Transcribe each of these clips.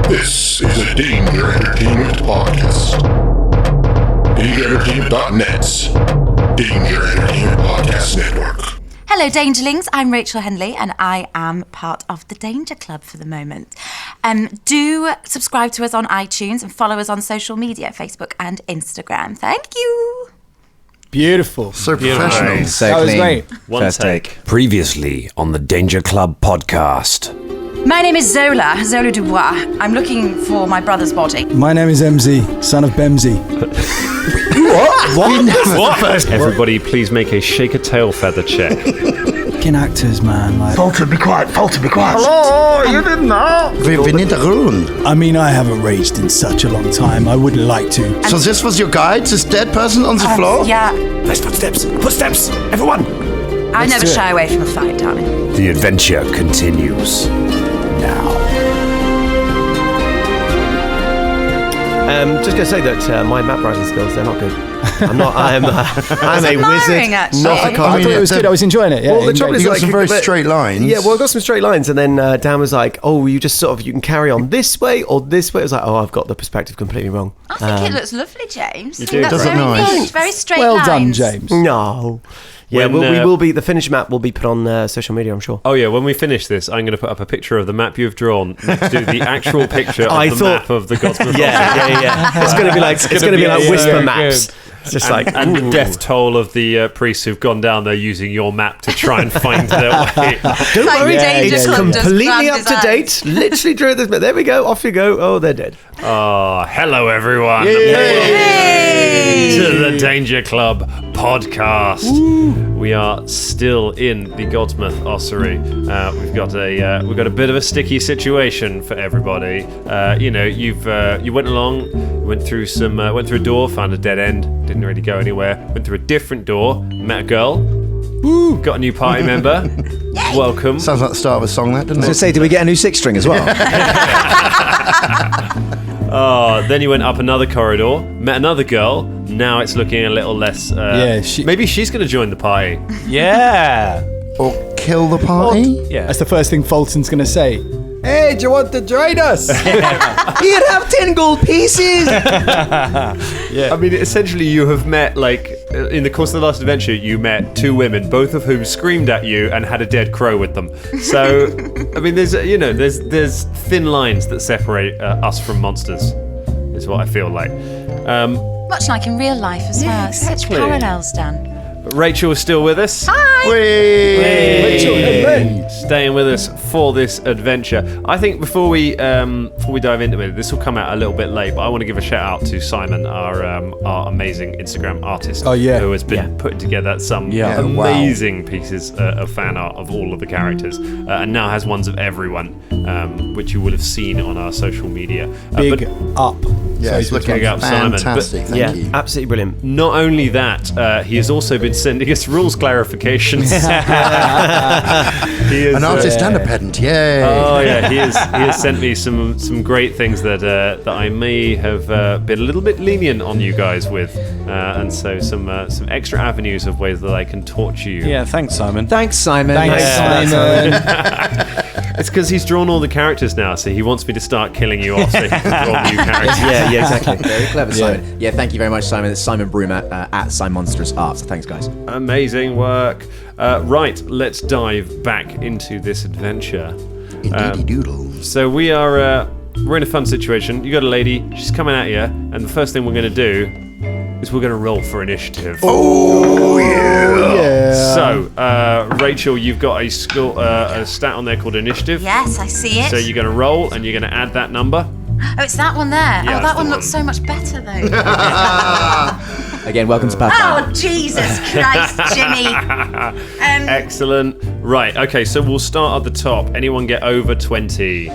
This is a Danger Entertainment podcast. DangerEntertainment.net's Danger Entertainment Podcast Network. Hello, Dangerlings. I'm Rachael Henley, and I am part of the Danger Club for the moment. Do subscribe to us on iTunes and follow us on social media, Facebook and Instagram. Thank you. Beautiful. So professional. Right. So that was great. First take. Previously on the Danger Club podcast. My name is Zola Dubois. I'm looking for my brother's body. My name is MZ, son of Bemzy. What? Everybody, please make a shake a tail feather check. Fucking actors, man. Like, Fulton, be quiet. Fulton, be quiet. Hello, you didn't know. We need a Rune. I mean, I haven't raged in such a long time. I wouldn't like to. So this was your guide? This dead person on the floor? Yeah. There's footsteps. Footsteps. Everyone. I never shy away from a fight, darling. The adventure continues now. Just going to say that my map writing skills, they're not good. I'm a wizard, actually. not a I thought it was good. I was enjoying it. Yeah, Well, the trouble is, You got some very straight lines. Yeah, well, I got some straight lines, and then Dan was like, "Oh, you just sort of you can carry on this way or this way." I was like, "Oh, I've got the perspective completely wrong." I think it looks lovely, James. You do. That's Does it very nice? neat, very straight well lines. done, James. No. Yeah, When, we will be. The finished map will be put on social media, I'm sure. Oh yeah, when we finish this, I'm going to put up a picture of the map you've drawn next to the actual picture of the map of the Godsmouth. Yeah. It's going to be like whisper maps. It's just and the death toll of the priests who've gone down there using your map to try and find their way. Don't worry, Danger it's Club just completely grand up to date. Literally drew this, but there we go. Off you go. Oh, they're dead. Oh, hello everyone. Hey! To the Danger Club podcast. We are still in the Godsmouth Ossuary. We've got a bit of a sticky situation for everybody. You went along, went through a door, found a dead end, didn't really go anywhere. Went through a different door, met a girl. Got a new party member. Welcome. Sounds like the start of a song, that, doesn't it? Say, did we get a new six string as well? Then you went up another corridor, met another girl. Now it's looking a little less. Maybe she's going to join the party. Yeah. Or kill the party? Yeah. That's the first thing Fulton's going to say. Hey, do you want to join us? Here, have 10 gold pieces. I mean, essentially, you have met, in the course of the last adventure, you met two women, both of whom screamed at you and had a dead crow with them. So, I mean, there's thin lines that separate us from monsters, is what I feel like. Much like in real life as well. Exactly. Such parallels, Dan. But Rachel is still with us. Hi! Rachel, staying with us for this adventure. I think before we dive into it, this will come out a little bit late, but I want to give a shout out to Simon, our amazing Instagram artist, who has been putting together some amazing pieces of fan art of all of the characters, and now has ones of everyone, which you will have seen on our social media. Big up. Yeah, it's looking big up, Simon. fantastic. Thank you. Absolutely brilliant. Not only that, he has also been sending us rules clarifications. He is, An artist and a pedant, yay! Oh yeah, he has sent me some great things that I may have been a little bit lenient on you guys with, and so some extra avenues of ways that I can torture you. Yeah, thanks, Simon. Thanks, Simon. It's because he's drawn all the characters now, so he wants me to start killing you off so he can draw new characters. Yeah, exactly. Very clever, Simon. Yeah, thank you very much, Simon. It's Simon Broomer at Simonstrous Art. So thanks, guys. Amazing work. Right, let's dive back into this adventure. Indeedy doodle. So we're in a fun situation. You got a lady, she's coming at you, and the first thing we're going to do is we're going to roll for initiative. Oh, yeah! So, Rachel, you've got a stat on there called initiative. Yes, I see it. So you're going to roll, and you're going to add that number. Oh, it's that one there. Yeah, that one looks so much better, though. Again, welcome to Pathfinder. Oh, Jesus Christ, Jimmy. Excellent. Right, okay, so we'll start at the top. Anyone get over 20?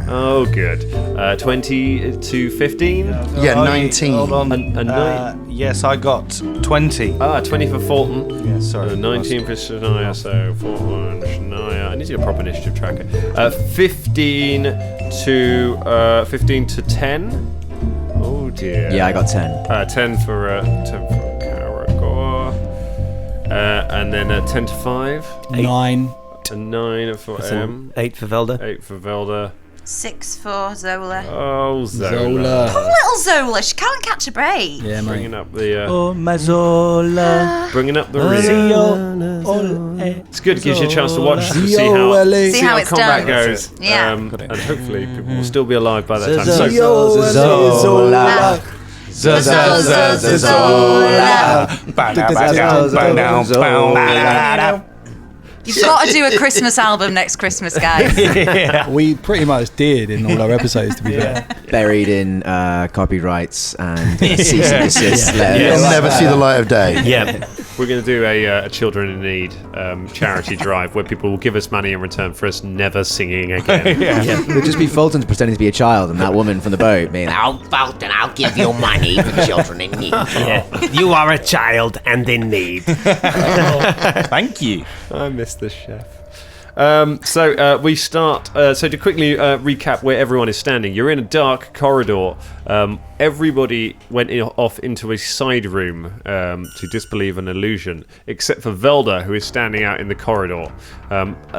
Oh, good. 20 to 15? Yeah, 19. Hold on. A 9? Yes, I got 20. 20 for Fulton. Yeah, sorry. 19 for Shania, so Fulton, Shania. I need to get a proper initiative tracker. 15 to 10. Oh dear. Yeah, I got 10. 10 for Caragor. And then 10 to 5. 9. A 9 for M. 8 for Velder. 8 for Velder. 6 for Zola. Oh, Zola. Poor little Zola. She can't catch a break. Yeah, mate. Bringing up the Oh, my Zola. bringing up the rear. It's good. It gives you a chance to watch to see how it's combat done. goes. Yeah. And hopefully people will still be alive by that time. So, Zola. You've got to do a Christmas album next Christmas, guys. We pretty much did in all our episodes, to be fair. Buried in copyrights and cease and desist letters. You'll never see the light of day. yeah, we're going to do a Children in Need charity drive where people will give us money in return for us never singing again. It'll just be Fulton pretending to be a child and that woman from the boat being, "Oh, Fulton, I'll give you money for children in need." You are a child and in need. Thank you. I miss the chef. So we start. So to quickly recap where everyone is standing, you're in a dark corridor. Everybody went off into a side room to disbelieve an illusion, except for Velder, who is standing out in the corridor.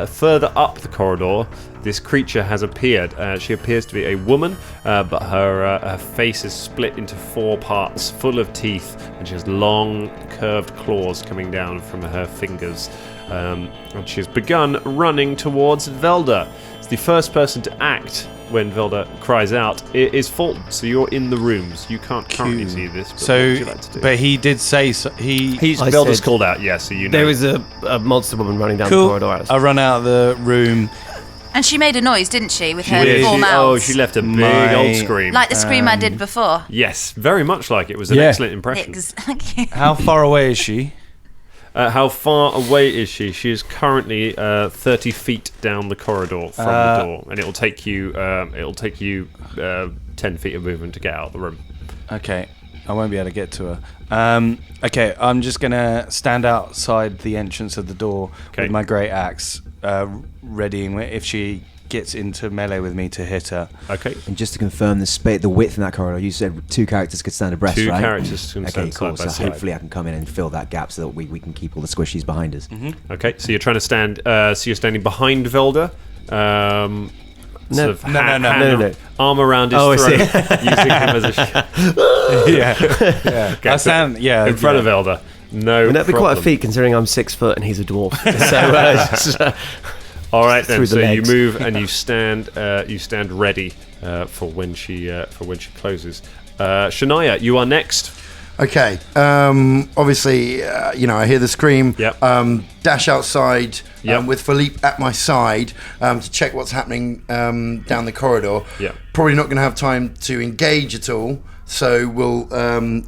Further up the corridor, this creature has appeared. She appears to be a woman, but her face is split into 4 parts, full of teeth, and she has long, curved claws coming down from her fingers. And she has begun running towards Velder. It's the first person to act when Velder cries out. It is Fulton, so you're in the rooms. You can't currently see this, but what would you like to do? But he did say Velder's called out, yeah, so you know. There was a monster woman running down the cool. corridor. I run out of the room. And she made a noise, didn't she, with her Yeah, 4 she- mouths? oh, she left a big old scream. Like the scream I did before. Yes, very much like it was an Yeah. excellent impression. Exactly. How far away is she? How far away is she? She is currently 30 feet down the corridor from the door, and it'll take you 10 feet of movement to get out of the room. Okay, I won't be able to get to her. Okay, I'm just gonna stand outside the entrance of the door with my great axe, readying if she gets into melee with me to hit her. Okay. And just to confirm the width in that corridor, you said 2 characters could stand abreast, 2 right? characters can stand cool. side by So side. hopefully I can come in and fill that gap so that we can keep all the squishies behind us. Okay, so you're trying to stand. So you're standing behind Velder. Sort of No. Arm around his throat, using him as a Yeah. Okay, I stand in front of Velder. No, And that'd be quite a problem. feat considering I'm 6 foot and he's a dwarf. So, All right then. through So the you legs. move and you stand. You stand ready for when she closes. Shania, you are next. Okay. Obviously, I hear the scream. Yep. Dash outside Yep. with Philippe at my side to check what's happening down the corridor. Yep. Probably not going to have time to engage at all, so we'll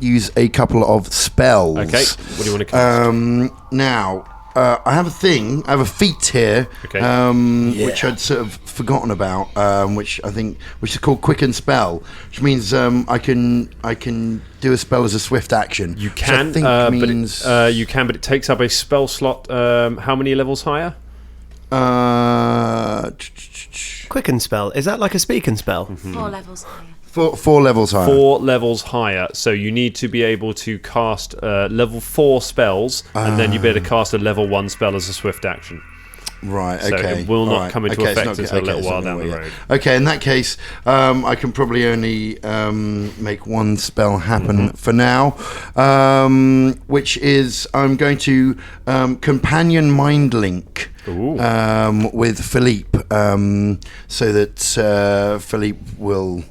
use a couple of spells. Okay. What do you want to cast? Now, I have a feat here, Okay. which I'd sort of forgotten about, which is called Quicken Spell, which means I can do a spell as a swift action. You which I can, think means but it takes up a spell slot. How many levels higher? Quicken spell. Is that like a speak and spell? 4 levels higher. 4 levels higher. 4 levels higher. So you need to be able to cast level 4 spells, and then you better cast a level 1 spell as a swift action. Right, So okay. it will not Alright, come into okay, it's effect not- until a little it's while not down the gonna road. Okay, in that case, I can probably only make 1 spell happen for now, which is I'm going to companion mind link with Philippe, so that Philippe will,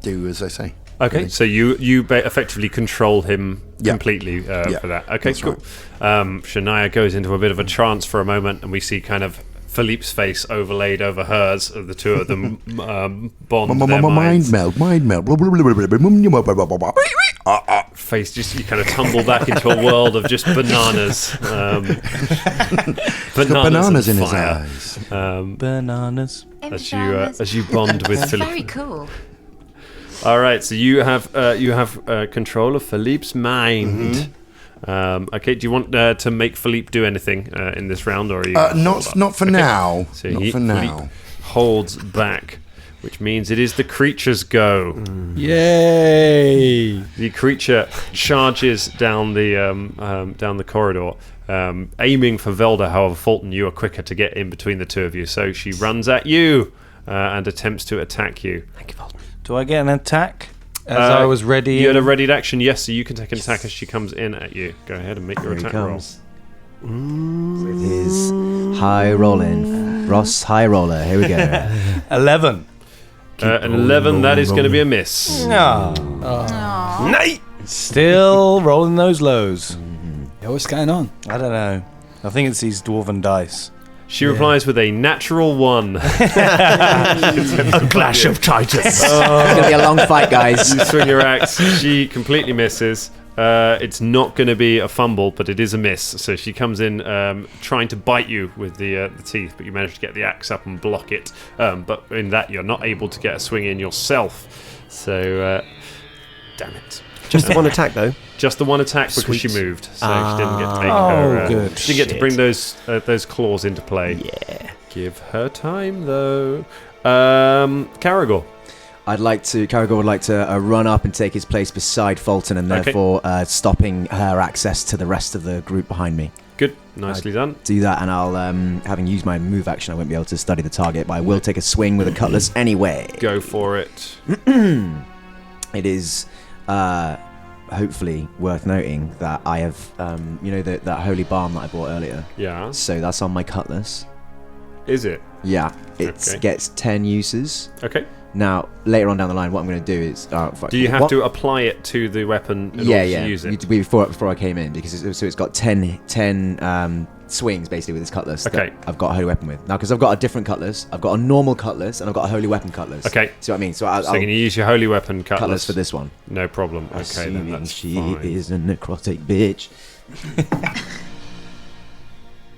do as I say. Okay, so you effectively control him Yeah. completely Yeah, for that. Okay, that's cool. Shania goes into a bit of a trance for a moment, and we see kind of Philippe's face overlaid over hers, of the two of them bond their minds. Mind meld. Face just, you kind of tumble back into a world of just bananas. Bananas in and his fire. eyes. Bananas. As you bond with That's Philippe. very cool. All right, so you have control of Philippe's mind. Okay, do you want to make Philippe do anything in this round, or are you Not for now. So Not for Philippe now. holds back, which means it is the creature's go. Yay! The creature charges down the corridor, aiming for Velder. However, Fulton, you are quicker to get in between the two of you, so she runs at you. and attempts to attack you. Thank you, Velder. Do I get an attack as I was ready? You had a readied action, yes, so you can take an attack as she comes in at you. Go ahead and make your Here he attack roll. comes. With his high rolling. Ross high roller. Here we go. 11. An 11, that is going to be a miss. Nay! Still rolling those lows. Yeah, what's going on? I don't know. I think it's these dwarven dice. She replies with a natural 1. A clash of titans. It's going to be a long fight, guys. You swing your axe, she completely misses. It's not going to be a fumble, but it is a miss. So she comes in trying to bite you with the teeth, but you manage to get the axe up and block it. But in that, you're not able to get a swing in yourself. So, damn it. Just the one attack, though. Just the one attack because she moved, so she didn't get to take her. Good. She didn't get to bring those claws into play. Yeah. Give her time though. Caragor. Caragor would like to run up and take his place beside Fulton, and therefore stopping her access to the rest of the group behind me. Good, nicely done. Do that, and I'll, having used my move action, I won't be able to study the target, but I will take a swing with a cutlass anyway. Go for it. It is hopefully worth noting that I have, that holy balm that I bought earlier. Yeah. So that's on my cutlass. Is it? Yeah, it gets 10 uses. Okay. Now, later on down the line, what I'm going to do is... do you have to apply it to the weapon in order to use it? Before I came in, because it's got 10 swings, basically, with this cutlass that I've got a holy weapon with. Now, because I've got a different cutlass, I've got a normal cutlass, and I've got a holy weapon cutlass. Okay. See what I mean? So you're going to use your holy weapon cutlass for this one. No problem. Okay, then that's she fine. is a necrotic bitch.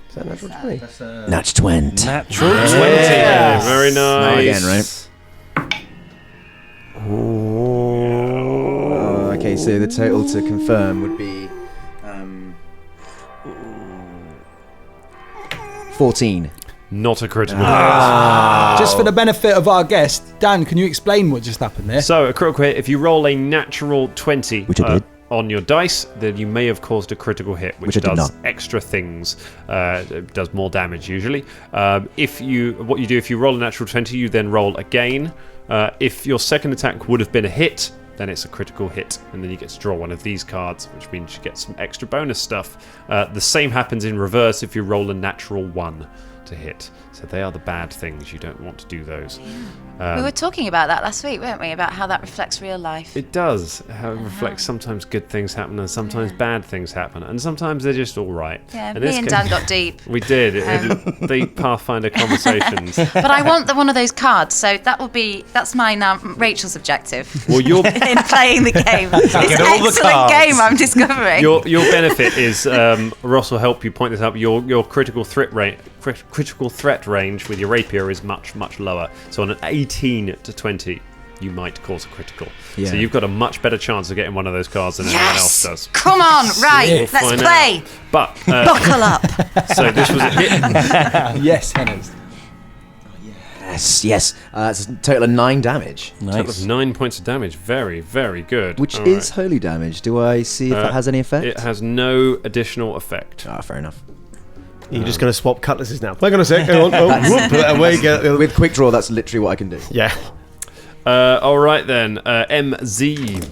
Is that natural 20? Nat 20. Natural 20. Yeah, very nice. Now again, right? Okay, so the total to confirm would be 14. Not a critical. Just for the benefit of our guest, Dan, can you explain what just happened there? So, a critical hit, if you roll a natural 20 Which I did. on your dice, then you may have caused a critical hit, which I did does not. extra things. It does more damage usually. If you roll a natural 20, you then roll again. If your second attack would have been a hit, then it's a critical hit, and then you get to draw one of these cards, which means you get some extra bonus stuff. The same happens in reverse if you roll a natural 1 to hit. So they are the bad things. You don't want to do those. We were talking about that last week, weren't we? About how that reflects real life. It does. How it reflects sometimes good things happen and sometimes bad things happen. And sometimes they're just all right. Yeah, In me this and case- Dan got deep. We did. Deep Pathfinder conversations. But I want one of those cards, so that's my Rachel's objective. Well, your in playing the game. It's an all the excellent cards. game I'm discovering. your benefit is Ross will help you point this out. Your critical threat range with your rapier is much lower. So on an 18 to 20, you might cause a critical. Yeah. So you've got a much better chance of getting one of those cards than anyone else does. Come on, right, We'll let's find play. out. But Buckle up. so this was a hit. Yes, Henners. Yes. It's a total of 9 damage, Total of 9 points of damage. Very, very good. which All is right. holy damage. Do I see if that has any effect? It has no additional effect. Fair enough. You're just going to swap cutlasses now. Hang on a sec. Hang on. Oh, whoop, put that away. With quick draw, that's literally what I can do. Yeah. All right then, MZ.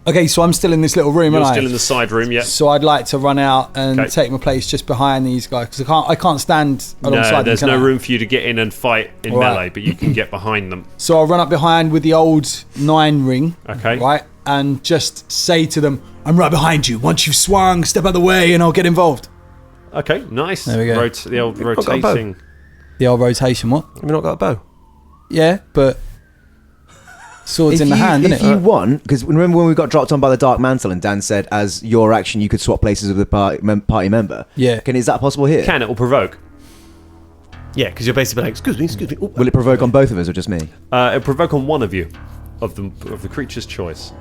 Okay, so I'm still in this little room, You're aren't still I? in the side room, yeah. So I'd like to run out and Okay. take my place just behind these guys because I can't stand alongside No, them. there's can no I? room for you to get in and fight in All right. melee, but you can get behind them. So I'll run up behind with the old 9 ring. Okay. Right, and just say to them, "I'm right behind you. Once you've swung, step out of the way, and I'll get involved." Okay, nice. There we go. The old got a bow. rotating. The old rotation. What? Have we not got a bow? Yeah, but swords in the hand, if isn't you it? want, because remember when we got dropped on by the Dark Mantle and Dan said, as your action, you could swap places with the party member. Yeah. Is that possible here? It will provoke. Yeah, because you're basically like, excuse me. Ooh. Will it provoke on both of us or just me? It'll provoke on one of you, of the creature's choice.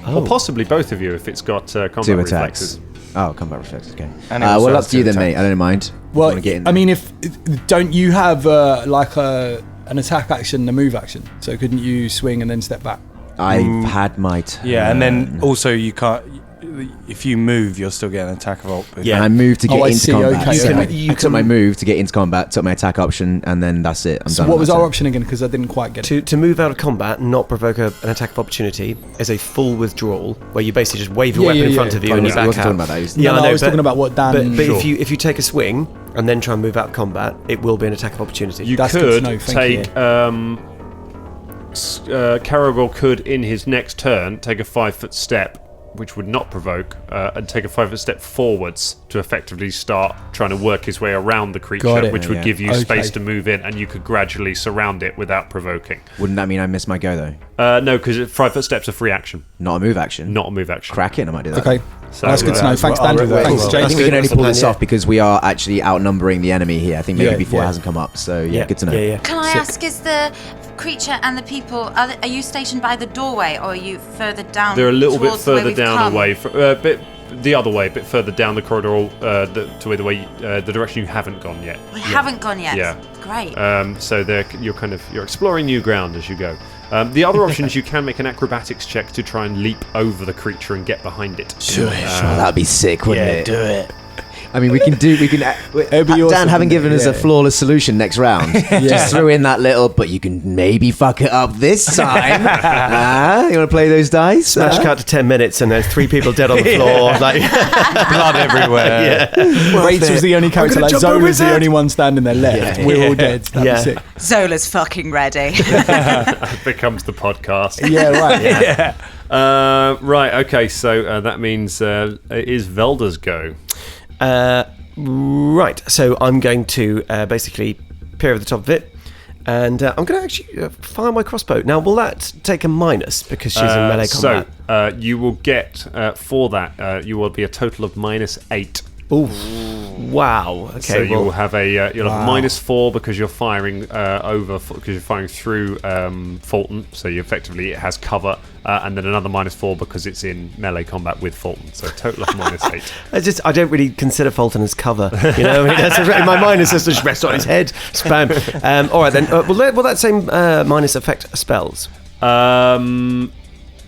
Or possibly both of you if it's got combat 2 reflexes. attacks. Oh, combat reflexes, okay. And it also Well, has up to you 2 then, mate. attacks. I don't mind. Well, Wanna get in I there. mean, don't you have an attack action and a move action? So couldn't you swing and then step back? I've had my turn. Yeah, and then also you can't. if you move, you'll still get an attack of opportunity. Yeah, and I move to get into combat. Okay, so you I took my move to get into combat, took my attack option, and then that's it. I'm so done. what was our option again? Because I didn't quite get it. To move out of combat, not provoke an attack of opportunity, is a full withdrawal where you basically just wave your weapon in front of you and you back out. Talking about that. I was talking about what Dan. But if you take a swing and then try and move out of combat, it will be an attack of opportunity. You could take. Caragor could, in his next turn, take a 5-foot step, which would not provoke, and take a 5-foot step forwards to effectively start trying to work his way around the creature, which would give you space to move in, and you could gradually surround it without provoking. Wouldn't that mean I missed my go, though? No, because 5-foot step's a free action. Not a move action? Not a move action. Cracking, I might do that. Okay. So that's good to know. Thanks, Dan. Thanks, James. I think we can only pull this off because we are actually outnumbering the enemy here. I think maybe before it hasn't come up, so good to know. Can I ask, is the creature and the people, are you stationed by the doorway, or are you further down? They're a little bit further down away, the other way, a bit further down the corridor, the direction you haven't gone yet. We haven't gone yet. Yeah. Great. So you're exploring new ground as you go. The other option is you can make an acrobatics check to try and leap over the creature and get behind it. Sure, that'd be sick, wouldn't it? Do it. I mean, Dan awesome, having given us a flawless solution next round. Just threw in that little, but you can maybe fuck it up this time. You want to play those dice? Smash cut to 10 minutes and there's 3 people dead on the floor, like blood everywhere. Rachel's the only character, like Zola's the only one standing there left. We're all dead. That'd be sick. Zola's fucking ready. Becomes the podcast. Yeah, right. Right, okay, so that means it is Velder's go. Right, so I'm going to basically peer over the top of it, and I'm going to actually fire my crossbow. Now, will that take a minus because she's in melee combat? So you will get, for that, you will be a total of -8. Ooh. Wow. Okay. So you'll have a -4 because you're firing through Fulton. So you effectively it has cover, and then another -4 because it's in melee combat with Fulton. So a total of -8. I don't really consider Fulton as cover. You know, I mean, in my mind it's just rest on his head. Spam. All right then. Will that same minus affect spells?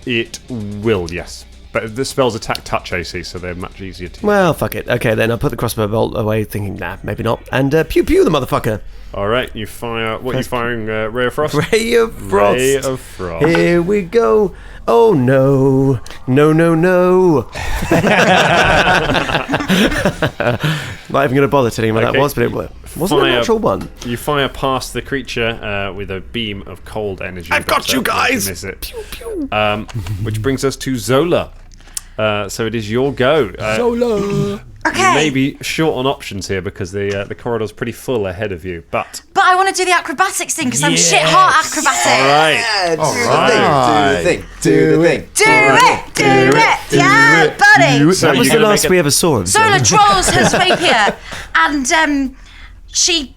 It will, yes. But the spells attack touch AC, so they're much easier to use. Well, fuck it. Okay, then I'll put the crossbow bolt away, thinking, nah, maybe not. And pew pew the motherfucker. All right, you fire. What are you firing? Ray of Frost. Ray of Frost. Ray of Frost. Here we go. Oh no, no, no, no. Not even going to bother telling you what that was, but it wasn't a natural one. You fire past the creature with a beam of cold energy. I've got you guys. Miss it. Pew pew. Which brings us to Zola. So it is your go. Zola. Okay. You may be short on options here because the corridor's pretty full ahead of you, but I want to do the acrobatics thing because I'm shit hot acrobatic. All right. Do the thing. Do it. Yeah, buddy. That was the last we ever saw of Zola trolls her rapier, and she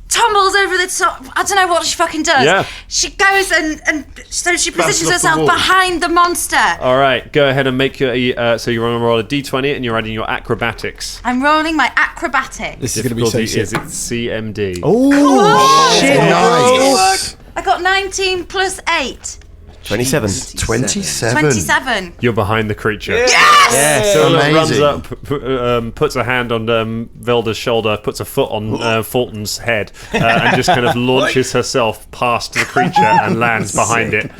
tumbles over the top. I don't know what she fucking does. Yeah. She goes and so she positions off the herself wall. behind the monster. All right, go ahead and make your. So you're going to roll a d20 and you're adding your acrobatics. I'm rolling my acrobatics. This is going to be so Difficulty is sick. it CMD. Oh, shit. Nice. I got 19 plus 8. 27. 27. You're behind the creature. Yes! Zola Amazing. runs up, puts a hand on Velder's shoulder, puts a foot on Fulton's head, and just kind of launches herself past the creature and lands behind it,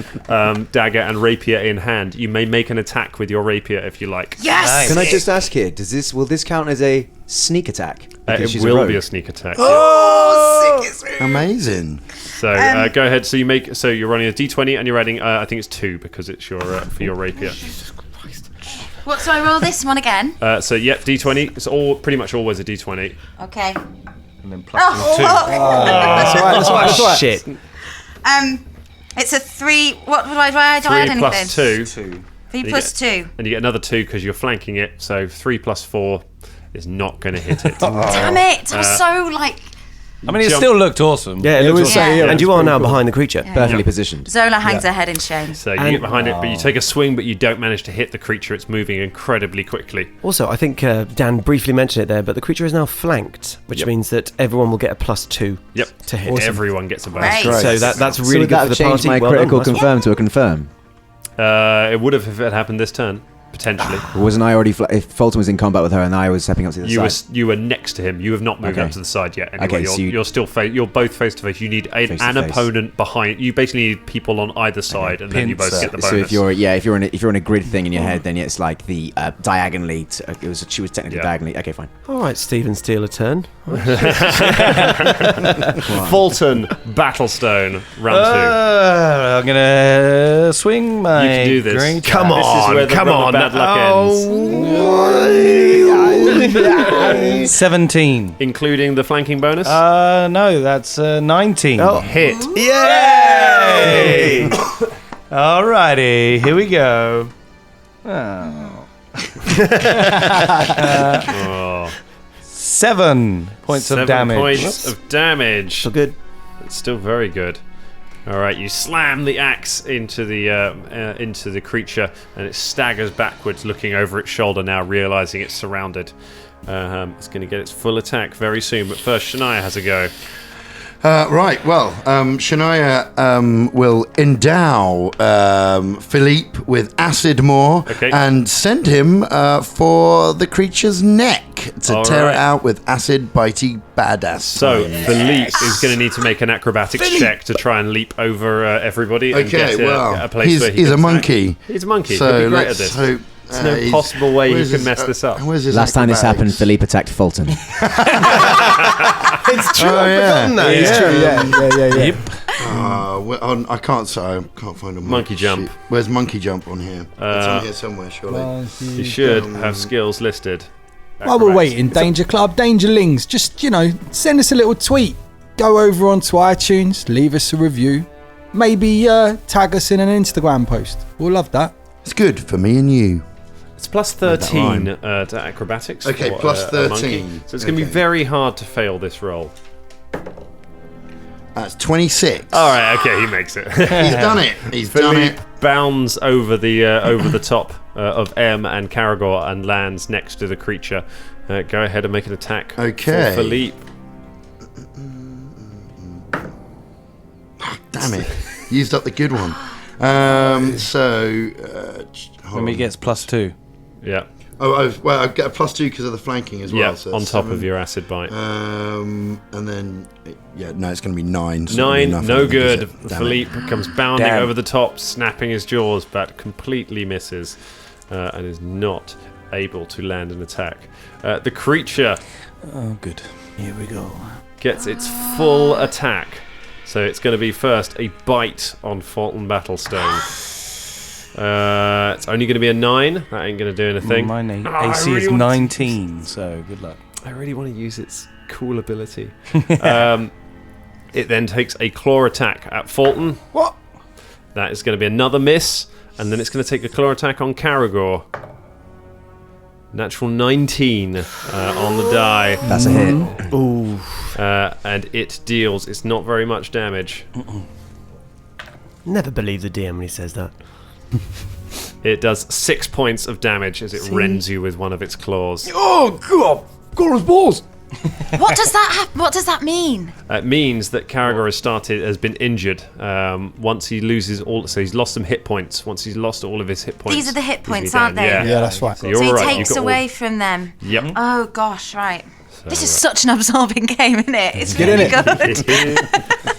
dagger and rapier in hand. You may make an attack with your rapier if you like. Yes! Can I just ask here, will this count as a sneak attack? Because It she's will rogue. be a sneak attack. Amazing. So go ahead. So you're running a d20 and you're adding I think it's 2 because it's your for your rapier. What, so I roll this one again? So yep, d20. It's pretty much always a d20. Okay. And then plus 2. That's all right. Shit. It's a 3. What do I add 3 anything? plus 2. 3 plus 2. And you get another 2 because you're flanking it. So 3 plus 4 is not going to hit it. Damn it! I was so like. I mean, it still looked awesome. Yeah, it looks Yeah. and you are now behind the creature. Perfectly positioned. Zola hangs her head in shame. So you get behind it, but you take a swing, but you don't manage to hit the creature. It's moving incredibly quickly. Also, I think Dan briefly mentioned it there, but the creature is now flanked, which means that everyone will get a +2 to hit. Everyone gets a bonus. Great. So that's really would good that for the have changed party. my Well done, critical nice one. confirm to a confirm? It would have if it happened this turn. potentially. Wasn't I already? If Fulton was in combat with her and I was stepping up to the side, you were next to him. You have not moved up to the side yet. Anyway, Okay, so you're still you're both face to face. You need an opponent behind. You basically need people on either side, and then you both get the bonus. So if you're in a grid thing in your head, then it's like the diagonally. She was technically diagonally. Okay, fine. All right, Stephen, steal a turn. Fulton, Battlestone, round 2. I'm gonna swing my. You can do this. Great Come This is on, where the come on. bad luck ends. 17. Including the flanking bonus? No, that's 19. Oh, hit. Yay! Alrighty, here we go. Oh. 7 points of 7 damage. points of damage. So good. It's still very good. All right, you slam the axe into the creature, and it staggers backwards, looking over its shoulder now, realizing it's surrounded. It's going to get its full attack very soon, but first, Shania has a go. Right, well, Shania will endow Philippe with acid maw and send him for the creature's neck to tear it out with acid bitey badass. So Philippe is going to need to make an acrobatics check to try and leap over everybody and get a place where he's a monkey. He's a monkey. So he'll be great at let's this. hope. There's no possible way you can mess this up. Last time this happened, Philippe attacked Fulton. It's true. I've forgotten that. It's true. Yeah. Yep. I can't find a Monkey jump. Where's monkey jump on here? It's on here somewhere, surely. You should have skills listed. While we're waiting, Danger Club, Dangerlings, just, send us a little tweet. Go over onto iTunes, leave us a review. Maybe tag us in an Instagram post. We'll love that. It's good for me and you. It's plus 13 to acrobatics. Okay, for, plus a 13. monkey. So it's going to be very hard to fail this roll. That's 26. All right, okay, he makes it. He's done it. He's done it. Bounds over the top of M and Caragor and lands next to the creature. Go ahead and make an attack for Philippe. Damn it. Used up the good one. When he gets +2. Yeah. Well, I get a +2 because of the flanking as well. Yeah, so on top 7. of your acid bite. And then, it's going to be 9. So 9, no good. Damn Philippe comes bounding over the top, snapping his jaws, but completely misses and is not able to land an attack. The creature good. Here we go. Gets its full attack. So it's going to be first a bite on Fulton Battlestone. It's only going to be a 9. That ain't going to do anything. My AC is 19, so good luck. I really want to use its cool ability. It then takes a claw attack at Fulton. What? That is going to be another miss, and then it's going to take a claw attack on Caragor. Natural 19 on the die. That's a hit. Ooh. And it deals. It's not very much damage. Never believe the DM when he says that. It does 6 points of damage as it rends you with one of its claws. Oh, God. Gora's balls. What does that mean? It means that Caragor has been injured. Once he loses so he's lost some hit points. Once he's lost all of his hit points. These are the hit points, down. aren't they? Yeah, that's right. So, you're he right. takes away from them. Yep. Oh gosh, right. This is such an absorbing game, isn't it? It's Get really in it. good.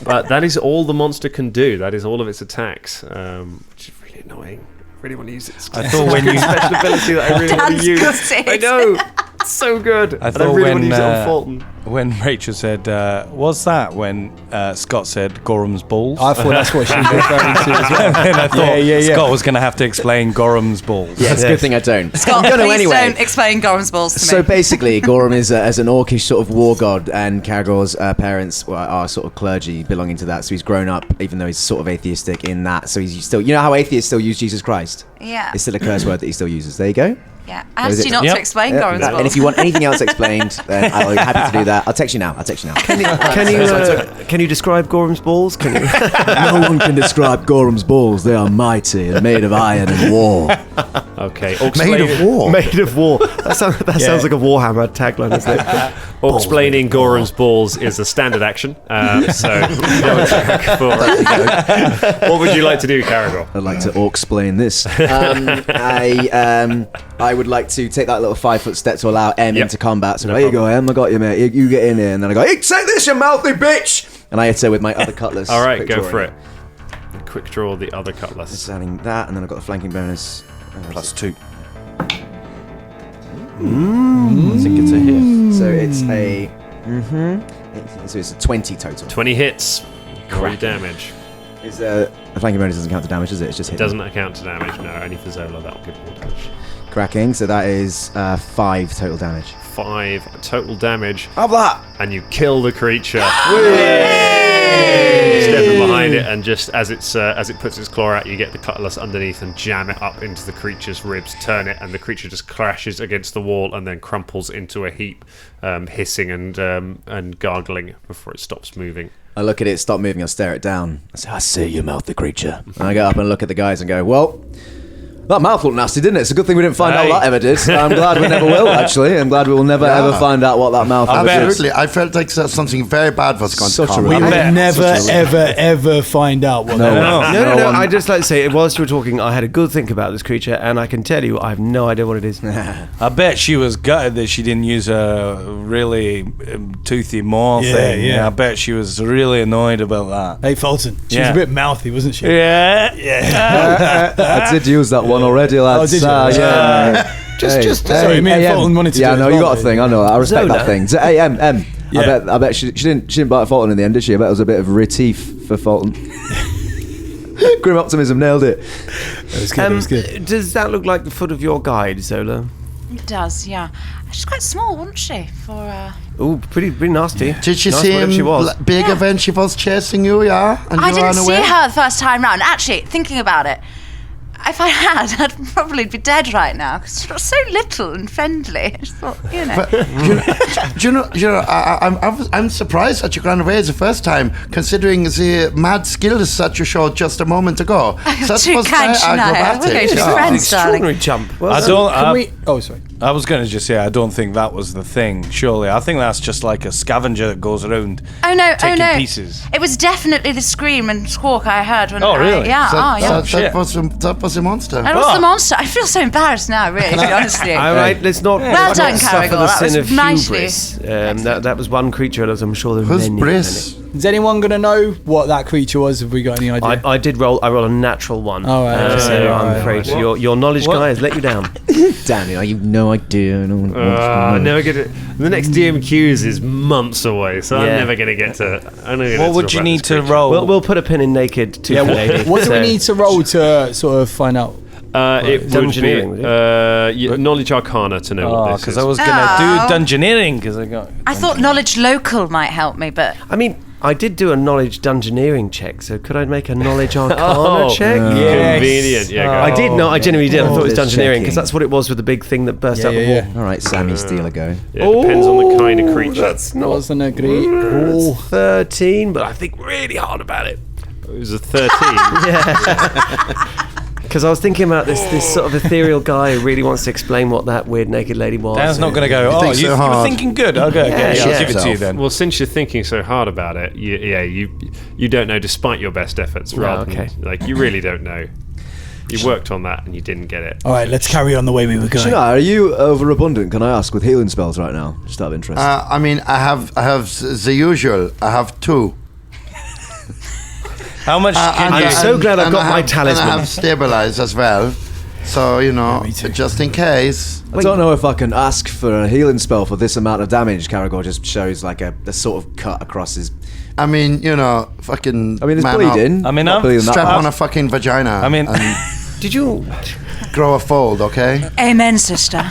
But that is all the monster can do. That is all of its attacks, which is really annoying. I really want to use its thought when you special ability that I really want to use. Gutted. I know. It's so good. I and I really want to use it on Fulton. When Rachel said, "What's that?" When Scott said Gorham's balls, I thought that's what she was referring to as well. and I thought Scott was going to have to explain Gorham's balls. Yeah, it's a good thing I don't. Scott, I'm gonna please anyway. don't explain Gorham's balls to me. So basically, Gorham is as an orcish sort of war god, and Caragor's parents are sort of clergy belonging to that. So he's grown up, even though he's sort of atheistic in that. So he's still, how atheists still use Jesus Christ? Yeah. It's still a curse word that he still uses. There you go. Yeah, I asked you not to explain Goran's balls. And if you want anything else explained, then I'll be happy to do that. I'll text you now. Can you describe Goran's balls? Can you? No one can describe Goran's balls. They are mighty and made of iron and war. Okay. Made of war. Made of war. That sounds like a Warhammer tagline, isn't it? Explaining Goran's balls is a standard action. What would you like to do, Caragor? I'd like to explain this. I would like to take that little 5-foot step to allow M into combat. So there you go, M. I got you, mate. You get in here, and then I go, "Hey, take this, you mouthy bitch!" And I hit her with my other cutlass. All right, go for it. Quick draw the other cutlass. Just adding that, and then I've got the flanking bonus +2. I think it's a hit. So it's a so it's a 20 total. 20 hits. Roll your damage. Is a flanking bonus doesn't count to damage, does it? It's just hit. Doesn't account to damage. No, only for Zola. That'll give more damage. Cracking. So that is 5 total damage. 5 total damage. Have that. And you kill the creature. Step in behind it, and just as it puts its claw out, you get the cutlass underneath and jam it up into the creature's ribs, turn it, and the creature just crashes against the wall and then crumples into a heap, hissing and gargling before it stops moving. I look at it, stop moving, I stare it down. I say, "I see you, mouthy creature." And I get up and look at the guys and go, "Well, that mouth looked nasty, didn't it? It's a good thing we didn't find out that ever did. I'm glad we never will, actually. I'm glad we will never ever find out what that mouth was. Absolutely. I felt like something very bad was going to come. We will never, ever find out what that was. No. I'd just like to say, whilst you were talking, I had a good think about this creature, and I can tell you, I have no idea what it is. I bet she was gutted that she didn't use a really toothy maw thing. Yeah, I bet she was really annoyed about that. Hey, Fulton, she was a bit mouthy, wasn't she? Yeah. I did use that one already, lads. Oh, did you? Sorry, me and Fulton wanted to do it. Yeah, no, you got a thing. I know. I respect that thing. Hey, M. Yeah. I bet she didn't bite Fulton in the end, did she? I bet it was a bit of retif for Fulton. Grim optimism, nailed it. It was good. Does that look like the foot of your guide, Zola? It does, yeah. She's quite small, wasn't she? Pretty nasty. Did she nice seem she was. bigger when she was chasing you, yeah? And I you didn't ran see away? her the first time round. Actually, thinking about it, if I had, I'd probably be dead right now because she was so little and friendly. I just thought, I'm surprised that you ran away the first time, considering the mad skills that you showed just a moment ago. That too kind, Shania. We're going to be friends, darling. Extraordinary jump. Sorry. I was going to just say, I don't think that was the thing, surely. I think that's just like a scavenger that goes around taking pieces. It was definitely the scream and squawk I heard when really? That was a monster. That was the monster. I feel so embarrassed now, really, honestly. All right, let's not. Well done, Caragor. The That sin was of nicely. hubris. That was one creature, as I'm sure there were Who's many. Briss? Is anyone going to know what that creature was? Have we got any idea? I did roll. I rolled a natural one. Oh, right. So I'm afraid your knowledge guy has let you down. Damn it! I have no idea. I never get it. The next DMQs is months away, so I'm never going to get to. What would you need to roll? We'll put a pin in naked too. What do we need to roll to sort of find out? It would Dungeoneering, be knowledge arcana to know what this is. Because I was going to do dungeoneering because I thought knowledge local might help me, but I mean, I did do a knowledge dungeoneering check, so could I make a knowledge arcana check? Convenient. Yeah, I did. No, I genuinely did. I thought it was dungeoneering because that's what it was with the big thing that burst out the wall. All right, Sammy, steal a go. Yeah, it depends on the kind of creature. That's not Wasn't a great roll. 13, but I think really hard about it. It was a 13. Because I was thinking about this sort of ethereal guy who really wants to explain what that weird naked lady was. Dan's not going to go, you were thinking good. Okay, I'll give it to you then. Well, since you're thinking so hard about it, you don't know despite your best efforts. You really don't know. You worked on that and you didn't get it. All right, let's carry on the way we were going. Are you overabundant, can I ask, with healing spells right now? Just out of interest. I mean, I have the usual. I have 2. How much? I'm so glad I've got my talisman. And I have stabilize as well. So, just in case. I don't know if I can ask for a healing spell for this amount of damage. Caragor just shows like a sort of cut across his... I mean, fucking... I mean, it's bleeding. I mean, strap on a fucking vagina. I mean... Did you... grow a fold, okay? amen, sister.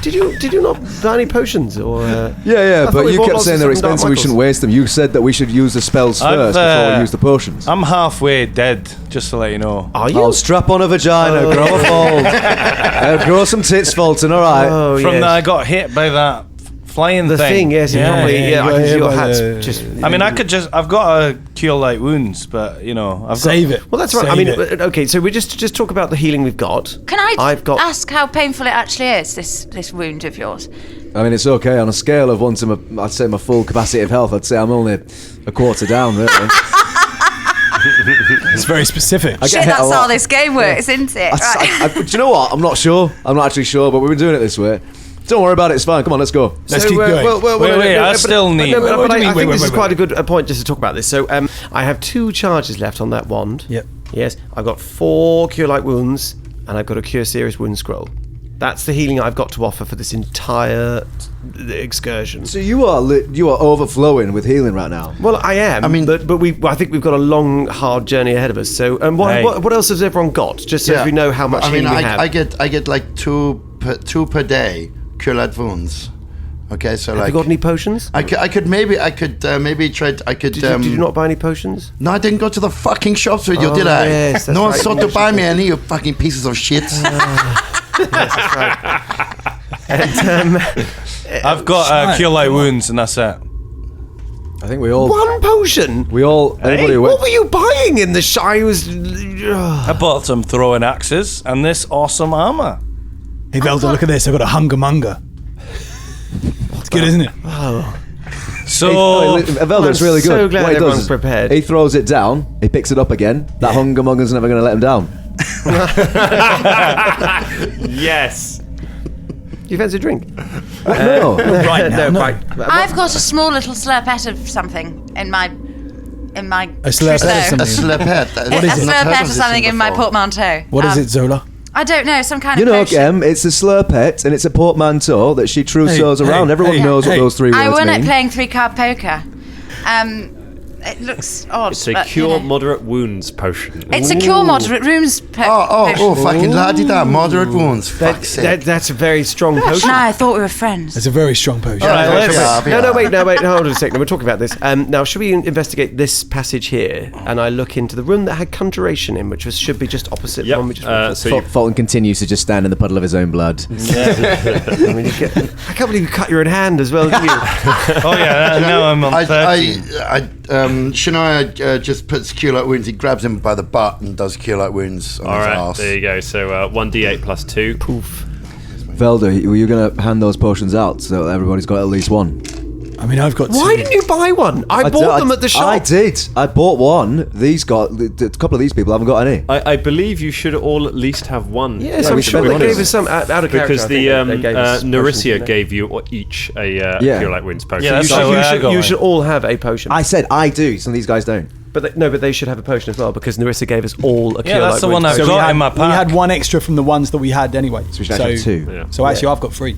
Did you not buy any potions or? Yeah, I thought but we you bought kept lots saying of they're stuff from expensive. We Dark shouldn't Michael's. waste them. You said that we should use the spells first before we use the potions. I'm halfway dead, just to let you know. Are you? Oh, strap on a vagina, grow a fold, grow some tits, Fulton. All right. Oh, From yes. that, I got hit by that flying The thing, yes, you probably, because your hat's just. I mean, I've got a cure light wounds, but I've Save it. Well, that's right. Save I mean, it. okay, so we just talk about the healing we've got. Can I I've got. ask how painful it actually is, this wound of yours? I mean, it's okay. On a scale of 1 to I'd say my full capacity of health, I'd say I'm only a quarter down, really. It's very specific. I get Shit, hit a that's lot. how this game works, isn't it? Right. Do you know what? I'm not sure. I'm not actually sure, but we've been doing it this way. Don't worry about it. It's fine. Come on, let's go. Let's keep going. Wait, I still need... But I think Wait, this is wait. quite a good point just to talk about this. So I have 2 charges left on that wand. Yep. Yes, I've got 4 cure light wounds, and I've got a cure serious wound scroll. That's the healing I've got to offer for this entire excursion. So you are overflowing with healing right now. Well, I am. I mean- but I think we've got a long, hard journey ahead of us. So, what else has everyone got? Just so we know how much healing we have. I get like two per day cure light wounds. Okay, so Have you got any potions? I could maybe try. Did you not buy any potions? No, I didn't go to the fucking shops with you, did I? yes, that's No one right, sought you to buy me any, you fucking pieces of shit. I've got cure light wounds, and that's it. I think we all. 1 potion? Everybody What went. were you buying in the shop? I bought some throwing axes and this awesome armor. Hey, Velder, look at this. I've got a hunger monger. It's good, isn't it? So... Velder's really good. so glad What he everyone's does, prepared. He throws it down. He picks it up again. That hunger monger's never going to let him down. Yes. Do you fancy a drink? No. Right now. No. Right. I've got a small little slurpette of something in my A slurpette trousseau. of something. A slurpette. What is a it? slurpette of something in my portmanteau. What is it, Zola? I don't know, some kind You of know, potion. it's a slurpette and it's a portmanteau that she trousseaus around. Everyone knows what those 3 words I won mean. at playing 3-card poker. It looks odd. It's a but, cure moderate wounds potion. It's a cure moderate runes potion. Oh, fucking la-di-da, moderate wounds. Fuck's sake. That's a very strong potion. No, I thought we were friends. It's a very strong potion. No, wait, hold on a second. We're talking about this. Now, should we investigate this passage here? And I look into the room that had conjuration in, which should be just opposite the one we just so Fulton continues to just stand in the puddle of his own blood. I mean, I can't believe you cut your own hand as well, did you? Oh yeah, now I'm on 13. Shania just puts cure light wounds. He grabs him by the butt and does cure light wounds on all his right, ass. there you go. So 1d8 plus 2. Poof. Velder, were you going to hand those potions out so that everybody's got at least 1? I mean, I've got Why 2. didn't you buy one? I bought them at the shop. I did. I bought 1. A couple of these people haven't got any. I believe you should all at least have 1. Yes, we I'm should sure be they honest. gave us some out of character. Because I the think they gave us potions, Naricia didn't they? gave you each a cure light wounds potion. Yeah, You that's should, you should all have a potion. I said I do. Some of these guys don't. But they should have a potion as well because Narissa gave us all a cure that's light the one wounds. I've got in my we pack. had 1 extra from the ones that we had anyway. So we should actually have 2. Yeah. So actually, I've got 3.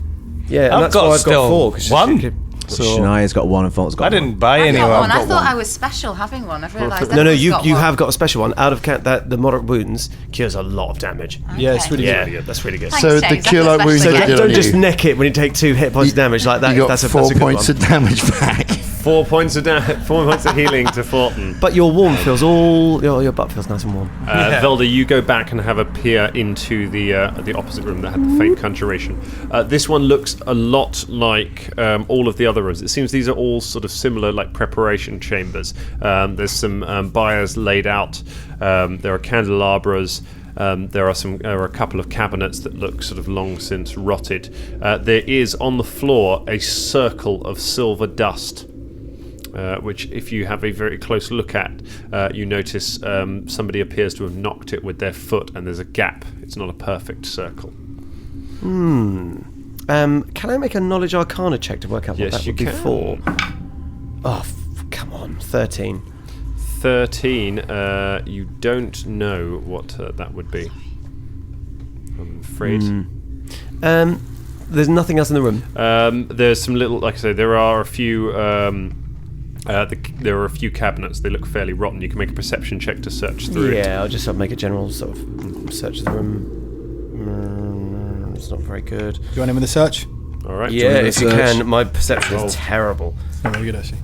Yeah, and I've that's got why I've still got 4. 'cause 1. So Shania's got 1 and Fulton's got I 1. didn't buy I any. got one. I've I got thought one. I was special having one. I've realised. No, everyone's you got you one. have got a special one. Out of that, the moderate wounds cures a lot of damage. Yeah, it's really Yeah, good. that's really good. Thanks, So the James, cure that's light wounds especially I good. did on Don't just you. neck it when you take 2 hit points of damage like that. You got That's a 4 good points one. of damage back. 4 points of 4 points of healing to Fortin. But your warm feels your butt feels nice and warm. Velder, you go back and have a peer into the opposite room that had the faint conjuration. This one looks a lot like all of the other rooms. It seems these are all sort of similar, like preparation chambers. There's some biers laid out. There are candelabras. There are a couple of cabinets that look sort of long since rotted. There is on the floor a circle of silver dust. Which, if you have a very close look at, you notice somebody appears to have knocked it with their foot, and there's a gap. It's not a perfect circle. Can I make a knowledge arcana check to work out what Yes, that you would be can. for? Oh, come on, 13. 13. You don't know what that would be. I'm afraid. There's nothing else in the room. There's some little, like I say, there are a few. There are a few cabinets. They look fairly rotten. You can make a perception check to search through it. Yeah, I'll just make a general sort of search of the room. It's not very good. Do you want him with a search? All right. Yeah, if you search? can. My perception is terrible. Not very good, actually.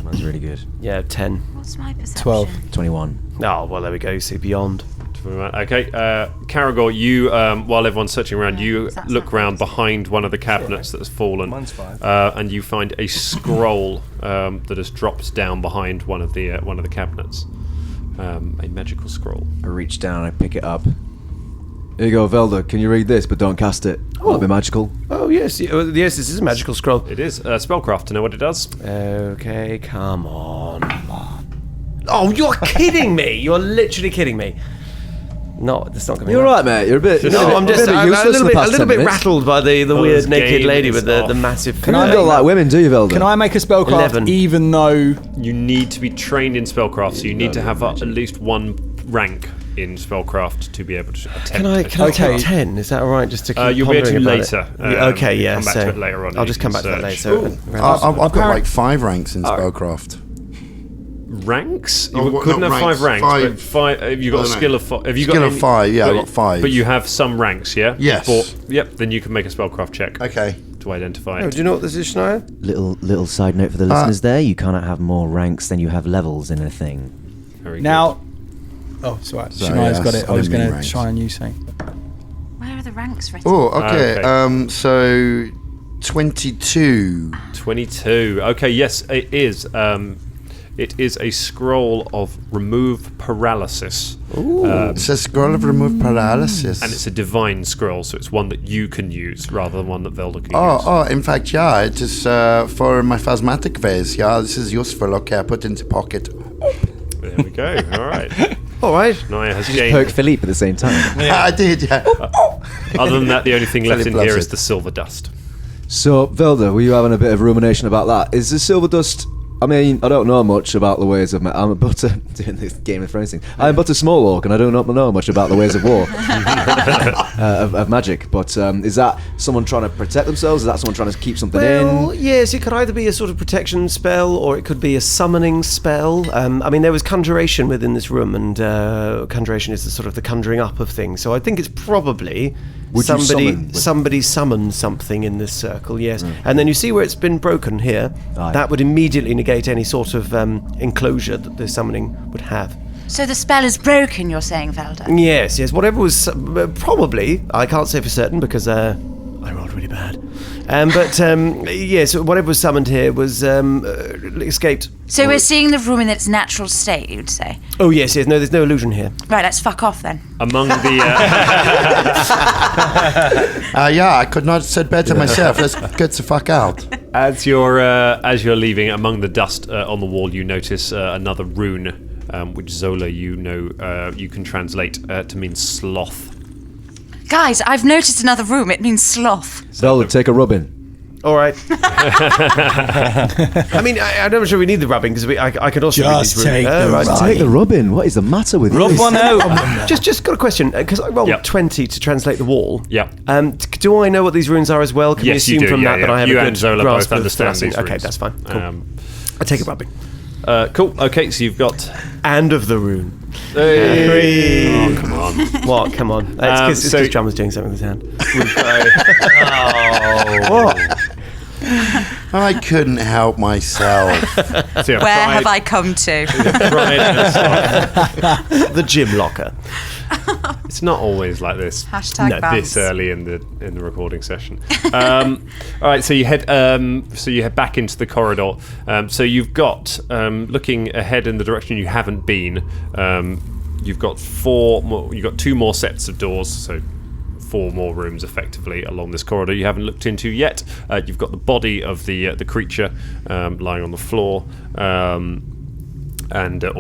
Mine's really good. Yeah, 10. What's my perception? 12. 21. Oh, well, there we go. You see beyond. Okay, Caragor, you, while everyone's searching around, you look around behind one of the cabinets that has fallen. Mine's 5. And you find a scroll that has dropped down behind one of the cabinets. A magical scroll. I reach down, I pick it up. Here you go, Velder. Can you read this, but don't cast it? Will it be magical? Oh, yes. Yes, this is a magical scroll. It is spellcraft to know what it does. Okay, come on. Oh, you're kidding me. You're literally kidding me. No, that's not going to be You're right, mate. You're a bit. No, I'm just a little bit rattled by the weird this weird game lady is with the off. massive. You don't like women, do you, Velder? Can I make a spellcraft 11. even though... You need to be trained in spellcraft, so you need to have at least one rank in spellcraft to be able to attempt. Can I take 10? Is that all right? Just to keep you'll be able to pondering later. about it? Okay, yeah. Come back to it later on. I'll You just can come back to that search. later. I've got like 5 ranks in spellcraft. Ranks? Oh, You what, couldn't not have 5 ranks, ranks, but 5. Have you got a skill of 5? Have you Skill got of 5, yeah, but, I got 5. But you have some ranks, yeah? Yes. Yep. Then you can make a spellcraft check. Okay. To identify Oh, it. do you know what this is, Shania? Little side note for the listeners there. You cannot have more ranks than you have levels in a thing. Very Now... Oh, sorry. Shania's got it. I was going to ranks. try and use something. Where are the ranks written? Oh, okay. Okay. So 22. 22. Okay, yes, it is. It is a scroll of remove paralysis. It says scroll of remove paralysis. And it's a divine scroll, so it's one that you can use rather than one that Velder can use. Oh, in fact, yeah, it is for my phasmatic phase. Yeah, this is useful. Okay, I put it into pocket. There we go. All right. All right. Naya has Poke gained. Philippe at the same time. I did, yeah. Other than that, the only thing left in Philip here loves is it. the silver dust. So, Velder, were you having a bit of rumination about that? Is the silver dust... I mean, I don't know much about the ways of... I'm but doing this Game of Thrones thing. I'm but a small orc, and I do not know much about the ways of war, of magic. But is that someone trying to protect themselves? Is that someone trying to keep something in? Yes, it could either be a sort of protection spell or it could be a summoning spell. I mean, there was conjuration within this room, and conjuration is the sort of the conjuring up of things. So I think it's probably Would you summon? somebody summoned something in this circle, yes. And then you see where it's been broken here. Aye. That would immediately negate any sort of enclosure that the summoning would have. So the spell is broken, you're saying, Velder? Yes, whatever was probably, I can't say for certain because I rolled really bad. Yes, whatever was summoned here was escaped. So we're seeing the room in its natural state, you'd say? Oh yes, no, there's no illusion here. Right, let's fuck off then. Among the... Yeah, I could not have said better myself. Let's get the fuck out. As you're leaving, among the dust on the wall, you notice another rune, which Zola, you can translate to mean sloth. Guys, I've noticed another room. It means sloth. Velder, take a rubbing. All right. I mean, I'm not sure we need the rubbing because I could also read Just these take runes. the Right. rubbing. Take the rubbing. What is the matter with you? Rub one out. Just got a question because I rolled Yep. 20 to translate the wall. Yeah. Do I know what these runes are as well? Can Yes, we you assume do. from Yeah, that I have you a and good Zola grasp both of understand thrusting? these Okay, runes. that's fine. Cool. I take a rubbing. Cool. Okay, so you've got... And of the rune. Oh, come on. What? Come on. It's because so- John was doing something with his hand. What? I couldn't help myself. So, yeah, Where have pride- I come to? pride and sloth. The gym locker. It's not always like this. Hashtag this bounce. early in the recording session. All right, so you head back into the corridor. So you've got looking ahead in the direction you haven't been. You've got 2 more sets of doors. So 4 more rooms effectively along this corridor you haven't looked into yet. You've got the body of the creature lying on the floor, or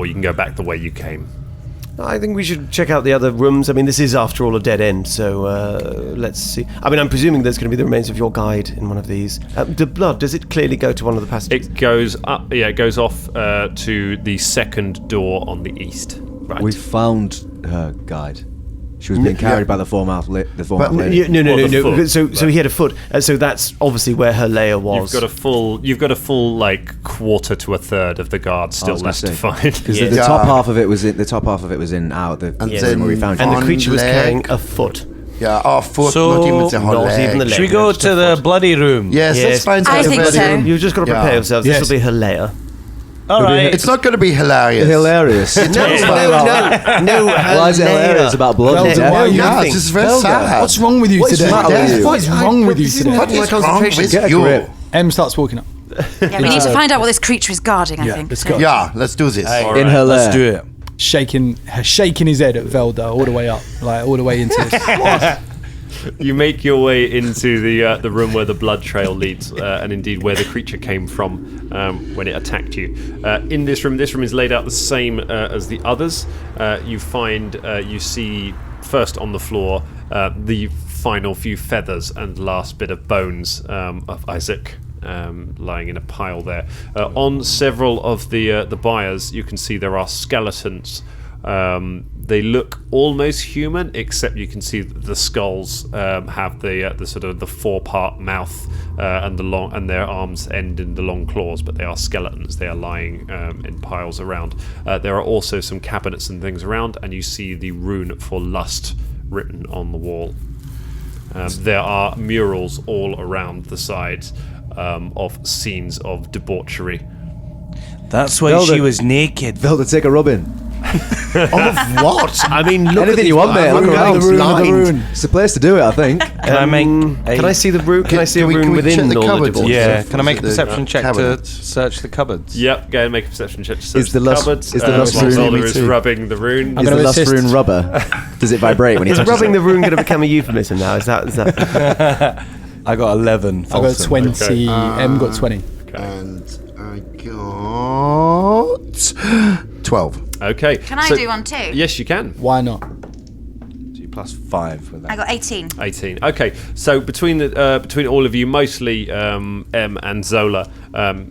you can go back the way you came. I think we should check out the other rooms. I mean, this is, after all, a dead end, so let's see. I mean, I'm presuming there's going to be the remains of your guide in one of these. The blood, does it clearly go to one of the passages? It goes up. Yeah, it goes off to the second door on the east. Right. We found her guide. She was being carried by the four-mouth lady. No. Or the So he had a foot. So that's obviously where her lair was. You've got a full like quarter to a third of the guard still left to find. Because Yeah. the top half of it was in. The top half of it was in out the And room then where we found and you. the creature was leg. carrying a foot. Yeah, our foot, So- not even the whole Not even the leg. leg. Should we go to the bloody room? Yes, let's find I the think bloody so. room. You've just got to prepare Yeah. yourselves. Yes. This will be hilarious. All right. It's not going to be hilarious. Hilarious. No. Why is it hilarious about blood? Velder, Yeah. why are you- Yeah, this is very sad. What's wrong with you What is today? the matter with you? What is wrong with you today? What is wrong concentration. with Get a you? grip. M starts walking up. Yeah, we need to find out what this creature is guarding, I think. let's go. Yeah, let's do this. In her lair. Let's do it. Shaking his head at Velder all the way up, like all the way into this. You make your way into the room where the blood trail leads, and indeed where the creature came from when it attacked you. In this room is laid out the same as the others. You see first on the floor the final few feathers and last bit of bones of Isaac. Lying in a pile there. On several of the biers, you can see there are skeletons. They look almost human, except you can see that the skulls have the sort of the 4-part mouth and their arms end in the long claws, but they are skeletons. They are lying in piles around. There are also some cabinets and things around, and you see the rune for lust written on the wall. There are murals all around the sides of scenes of debauchery. That's why Velder- she was naked. Velder, take a rub in. Of what? I mean, look Anything you want, mate. Look around. the rune. It's the place to do it, I think. Can I make? Can I see the rune? Can I see a we- rune can we check within the all the cupboards? debauchery? Yeah. So- Can I make a the perception check to cabinets. search the cupboards? Yep, go and make a perception check to search Is the the lust- cupboards. is the lust while rune- Zola me is too. rubbing the rune. Is gonna the lust assist. rune rubber? Does it vibrate when he Is touches rubbing it? the rune going to become a euphemism now? Is that? I got 11. I got Fulton. 20. M got 20. And I got 12. Okay. Can I so- do one too? Yes, you can. Why not? Plus 5 with that. I got 18. 18. Okay, so between all of you, mostly M and Zola,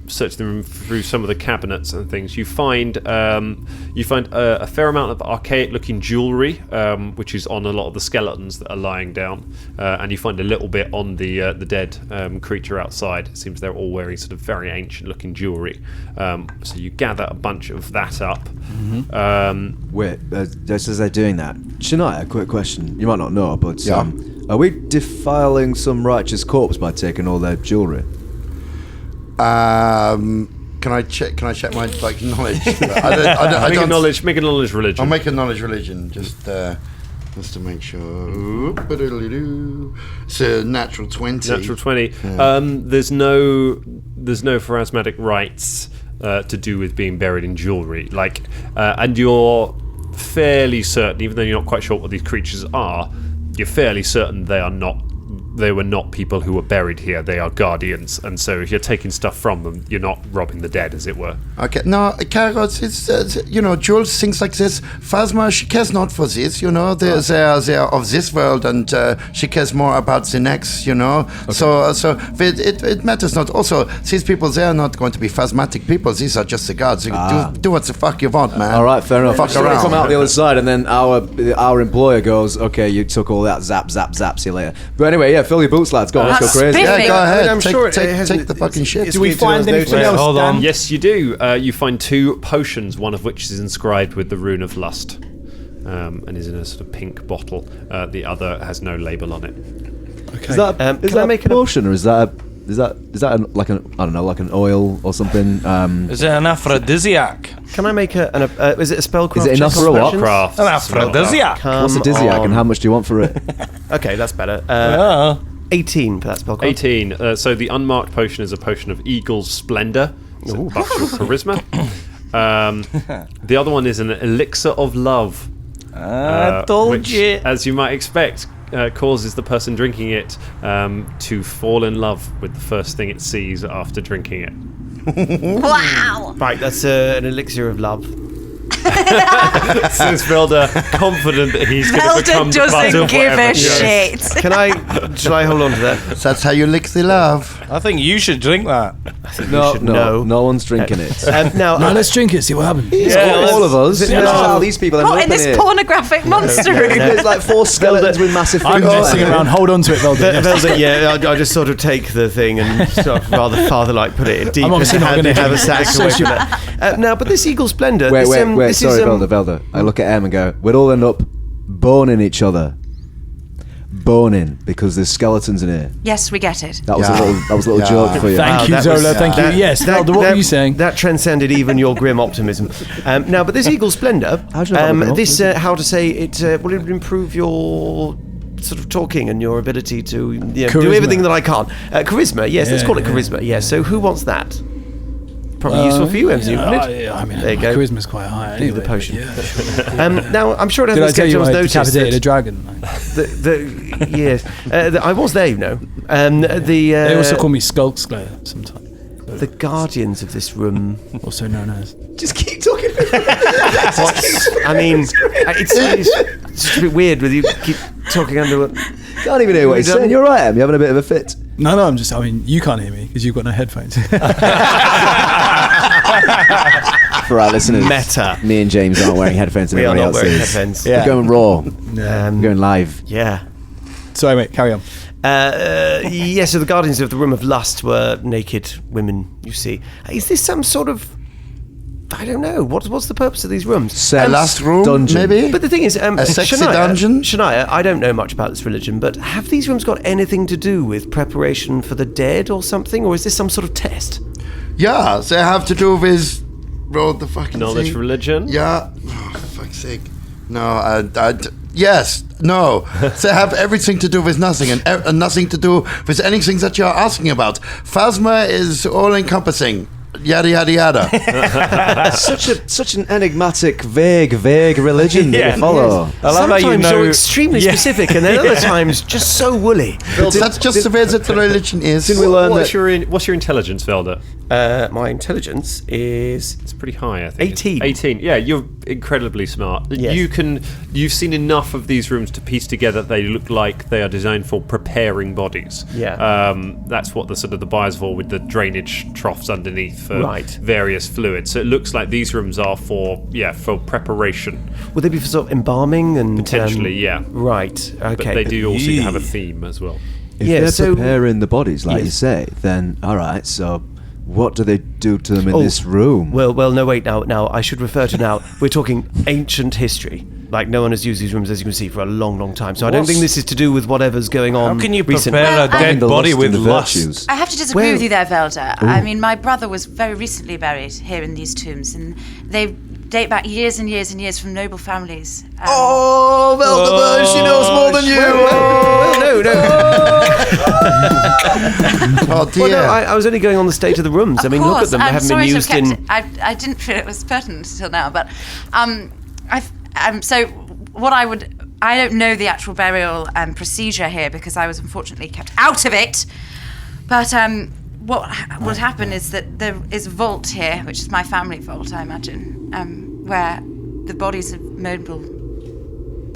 search the room through some of the cabinets and things. You find a fair amount of archaic-looking jewellery, which is on a lot of the skeletons that are lying down, and you find a little bit on the dead creature outside. It seems they're all wearing sort of very ancient-looking jewellery. So you gather a bunch of that up. Wait, just as they're doing that, Shania, a quick question. You might not know, but Yeah. are we defiling some righteous corpse by taking all their jewellery? Can I check my knowledge? I don't. Make a knowledge religion. I'll make a knowledge religion just to make sure. It's a natural 20. Natural 20. Yeah. There's no pharasmatic rites to do with being buried in jewellery. And you're fairly certain, even though you're not quite sure what these creatures are, you're fairly certain they were not people who were buried here. They are guardians, and so if you're taking stuff from them, you're not robbing the dead, as it were. Okay, no, Carrots, it's, Jules, things like this. Phasma, she cares not for this, They are of this world, and she cares more about the next, Okay. So it matters not. Also, these people, they are not going to be phasmatic people. These are just the gods. You do what the fuck you want, man. All right, fair enough. Fuck So we around. come out the other side, and then our employer goes, "Okay, you took all that. Zap, zap, zap. See you later." But anyway, yeah, fill your boots, lads. Go on, let's go That's crazy. spiffy. Yeah, go ahead. I'm sure it take hasn't- the fucking shit. Do we find anything Wait, else, hold Dan? on. Yes, you do. You find 2 potions, one of which is inscribed with the rune of lust, and is in a sort of pink bottle. The other has no label on it. Is that Can I a make an- potion, or is that like an oil or something? Is it an aphrodisiac? Can I make is it a spellcraft? Is it enough check for a on what? potions? Craft. An aphrodisiac. What's a dizziac, and how much do you want for it? Okay, that's better. Yeah. 18 for that spellcraft. 18. So the unmarked potion is a potion of Eagle's Splendor. So it buffs your charisma. The other one is an elixir of love. I told which, you. as you might expect, causes the person drinking it to fall in love with the first thing it sees after drinking it. Wow! Right, that's an elixir of love. Since Velder confident that he's going to become Velder the butt doesn't of give whatever a he does. shit. Shall I hold on to that? That's how you lick the love. I think you should drink that. No one's drinking it. Now, No, let's drink it, see what happens. All of us. No. All these people are What, in this pornographic monster room? There's like 4 skeletons with massive I'm fingers. messing around. Hold on to it, Velder. Velder, yeah, I just sort of take the thing and sort of rather father-like put it deep I'm obviously into not hand gonna and have a hit sack it. away from that. Now, but this Eagle Splendor... Wait, this sorry, Velder. I look at Em and go, we'll all end up boning each other. boning because there's skeletons in here. Yes, we get it. That was a little joke for you. Thank you, that Zola. was- Thank you. Yes, Velder, what were you saying? That transcended even your grim optimism. Now, but this Eagle Splendor, How'd you know about grim this, optimism? how to say it, will it improve your sort of talking and your ability to do Charisma. everything that I can't? Charisma, yes, let's call it charisma. Yes, so who wants that? Probably useful for you, MZ, wouldn't it? I mean, There you my go. charisma's quite high. Do the Anyway, potion. yeah. Now, I'm sure it Did I hasn't tell escaped you John's I notice decapitated a that dragon? yes, I was there, you know. They also call me Skulk Slayer sometimes. The guardians of this room. Also known as. Just keep talking. I mean, it's a bit weird with you keep talking under. Can't even hear what he's saying. You're right, Em. You're having a bit of a fit. No, I mean, you can't hear me because you've got no headphones. For our listeners, Meta. me and James aren't wearing headphones. We are everybody not else wearing is. headphones. We're going raw. We're going live. Yeah. Sorry, mate, carry on. So the guardians of the Room of Lust were naked women, you see. Is this some sort of... I don't know. What's the purpose of these rooms? Last room, dungeon. maybe? But the thing is, a sexy dungeon? Shania, I don't know much about this religion, but have these rooms got anything to do with preparation for the dead or something? Or is this some sort of test? Yeah, they have to do with... Roll the fucking Knowledge thing. religion? Yeah. Oh, for fuck's sake. No, yes, no. They have everything to do with nothing and nothing to do with anything that you're asking about. Phasma is all-encompassing. Yada, yada, yada. such an enigmatic, vague religion that you follow. I love how you Sometimes know. you're extremely specific, and then other times just so woolly. That's just the way that the religion is. Didn't we learn What's that? your intelligence, Velder? My intelligence is... It's pretty high, I think. 18. 18. Yeah, you're incredibly smart. Yes. You've seen enough of these rooms to piece together they look like they are designed for preparing bodies. Yeah. That's what the sort of the buyers for with the drainage troughs underneath for Right. various fluids. So it looks like these rooms are for preparation. Would they be for sort of embalming and... Potentially, yeah. Right, okay. But they do also have a theme as well. If Yeah, they're so- preparing the bodies, like Yes. you say, then all right. So, what do they do to them in Oh, this room? Well, no, wait, now, I should refer to now, we're talking ancient history. Like, no one has used these rooms, as you can see, for a long, long time. So I don't think this is to do with whatever's going on How can you recently. prepare a Well, dead The body lust with and the lust? virtues. I have to disagree Well- with you there, Velder. I mean, my brother was very recently buried here in these tombs, and they date back years and years and years from noble families. Oh, Velder, she knows more than you. Oh, dear. Well, no, I was only going on the state of the rooms. I mean, look at them. They I'm haven't sorry been to used have in... kept it. I didn't feel it was pertinent until now, but so what I don't know the actual burial procedure here because I was unfortunately kept out of it. But what would happen is that there is a vault here, which is my family vault, I imagine, where the bodies of noble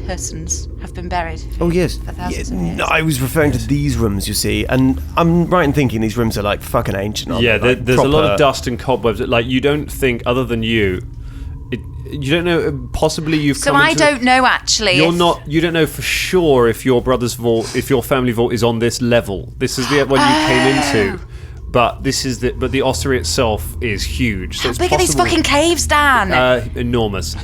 persons have been buried. Oh, yes. For thousands of years. No, I was referring to these rooms, you see. And I'm right in thinking these rooms are like fucking ancient, aren't Yeah, they? Like, there's a lot proper- of dust and cobwebs. Like, you don't think, other than you don't know, possibly you've So come I into... don't know actually. You don't know for sure if your brother's vault, if your family vault is on this level. This is the one you came into. But the ossuary itself is huge. So How it's big are these possible- fucking caves, Dan? Enormous.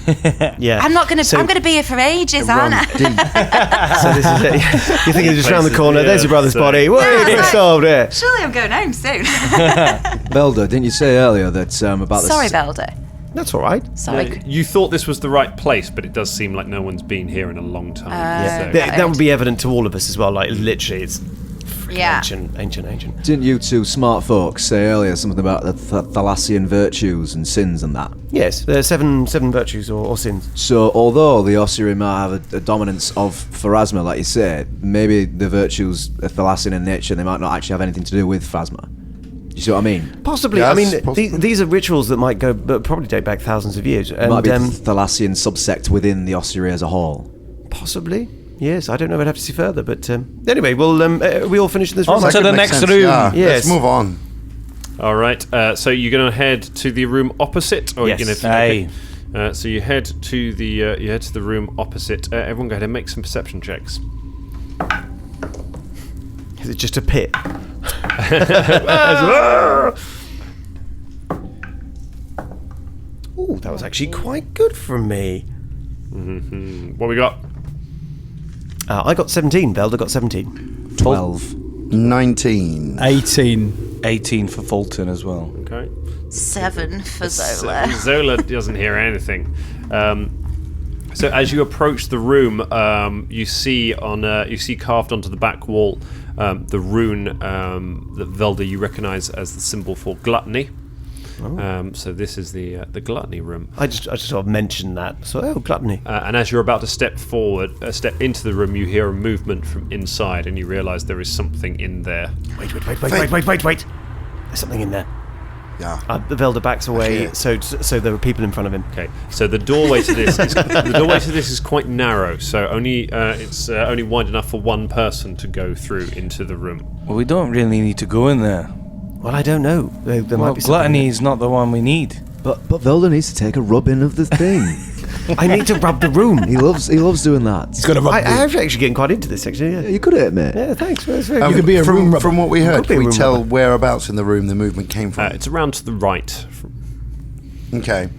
Yeah. I'm going So- to be here for ages, aren't I? So this is it. You're thinking just around the Places, corner. yeah, There's your brother's so- body. Wait, Yeah, it's right. solved there. Surely I'm going home soon. Velder, didn't you say earlier that about Sorry, the Velder. That's all right. Sorry. You thought this was the right place, but it does seem like no one's been here in a long time. so- That would be evident to all of us as well. Like, literally, it's Yeah. ancient. Didn't you two smart folks say earlier something about the Thalassian virtues and sins and that? Yes, there are seven virtues or sins. So, although the Ossuary might have a dominance of Pharasma, like you say, maybe the virtues are Thalassian in nature, they might not actually have anything to do with Phasma. Do you see what I mean? Possibly. Yes, I mean, possibly. these are rituals that might go, but probably date back thousands of years. It And, might be the Thalassian subsect within the Ossuary as a whole. possibly. Yes, I don't know. I'd have to see further. But anyway, well, we all finished in this room. On to the Makes next sense. room. Yeah, Yes. let's move on. All right. So you're going to head to the room opposite, or Yes. you're going to? Aye. So you head to the room opposite. Everyone, go ahead and make some perception checks. Is it just a pit? Ooh, that was actually quite good from me. What we got? I got 17. Velder got 17. 12. 19. 18. 18 for Fulton as well. Okay. 7 for Zola. Zola doesn't hear anything. So as you approach the room, you see carved onto the back wall the rune that Velder you recognise as the symbol for gluttony. So this is the gluttony room. I just sort of mentioned that. So gluttony. And as you're about to step into the room, you hear a movement from inside, and you realise there is something in there. Wait. There's something in there. Yeah. The Velder backs away, so there are people in front of him. Okay, so the doorway to this is quite narrow, so it's only wide enough for one person to go through into the room. Well, we don't really need to go in there. Well, I don't know. There might be gluttony is not the one we need. But Velder needs to take a rubbing of the thing. I need to rub the room. He loves doing that. He's got to rub. I'm actually getting quite into this, actually. Yeah. You could at it, mate. Yeah, thanks. You could be a room rubber. From what we heard, Could be a can we room tell rubber. whereabouts in the room the movement came from? It's around to the right. Okay.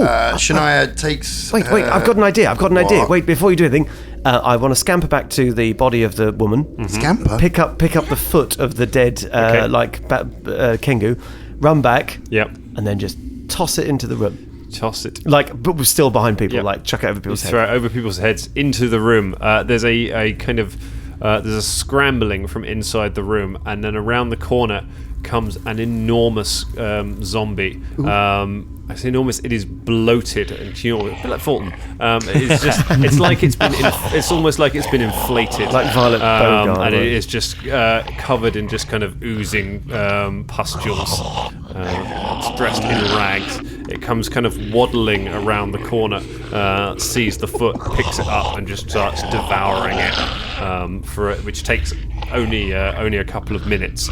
Shania takes... Wait, I've got an idea. what? Wait, before you do anything, I want to scamper back to the body of the woman. Scamper? Pick up the foot of the dead, Kengu, run back, Yep. and then just toss it into the room. Toss it. But we're still behind people, Yep. chuck it over people's Throw it heads. over people's heads into the room. There's a kind of there's a scrambling from inside the room, and then around the corner comes an enormous zombie. I say enormous. It is bloated, and a bit like Fulton. It's almost like it's been inflated, Like Violet Beauregard, and it right? is just covered in just kind of oozing pustules. It's dressed in rags. It comes kind of waddling around the corner, sees the foot, picks it up, and just starts devouring it. Which takes only a couple of minutes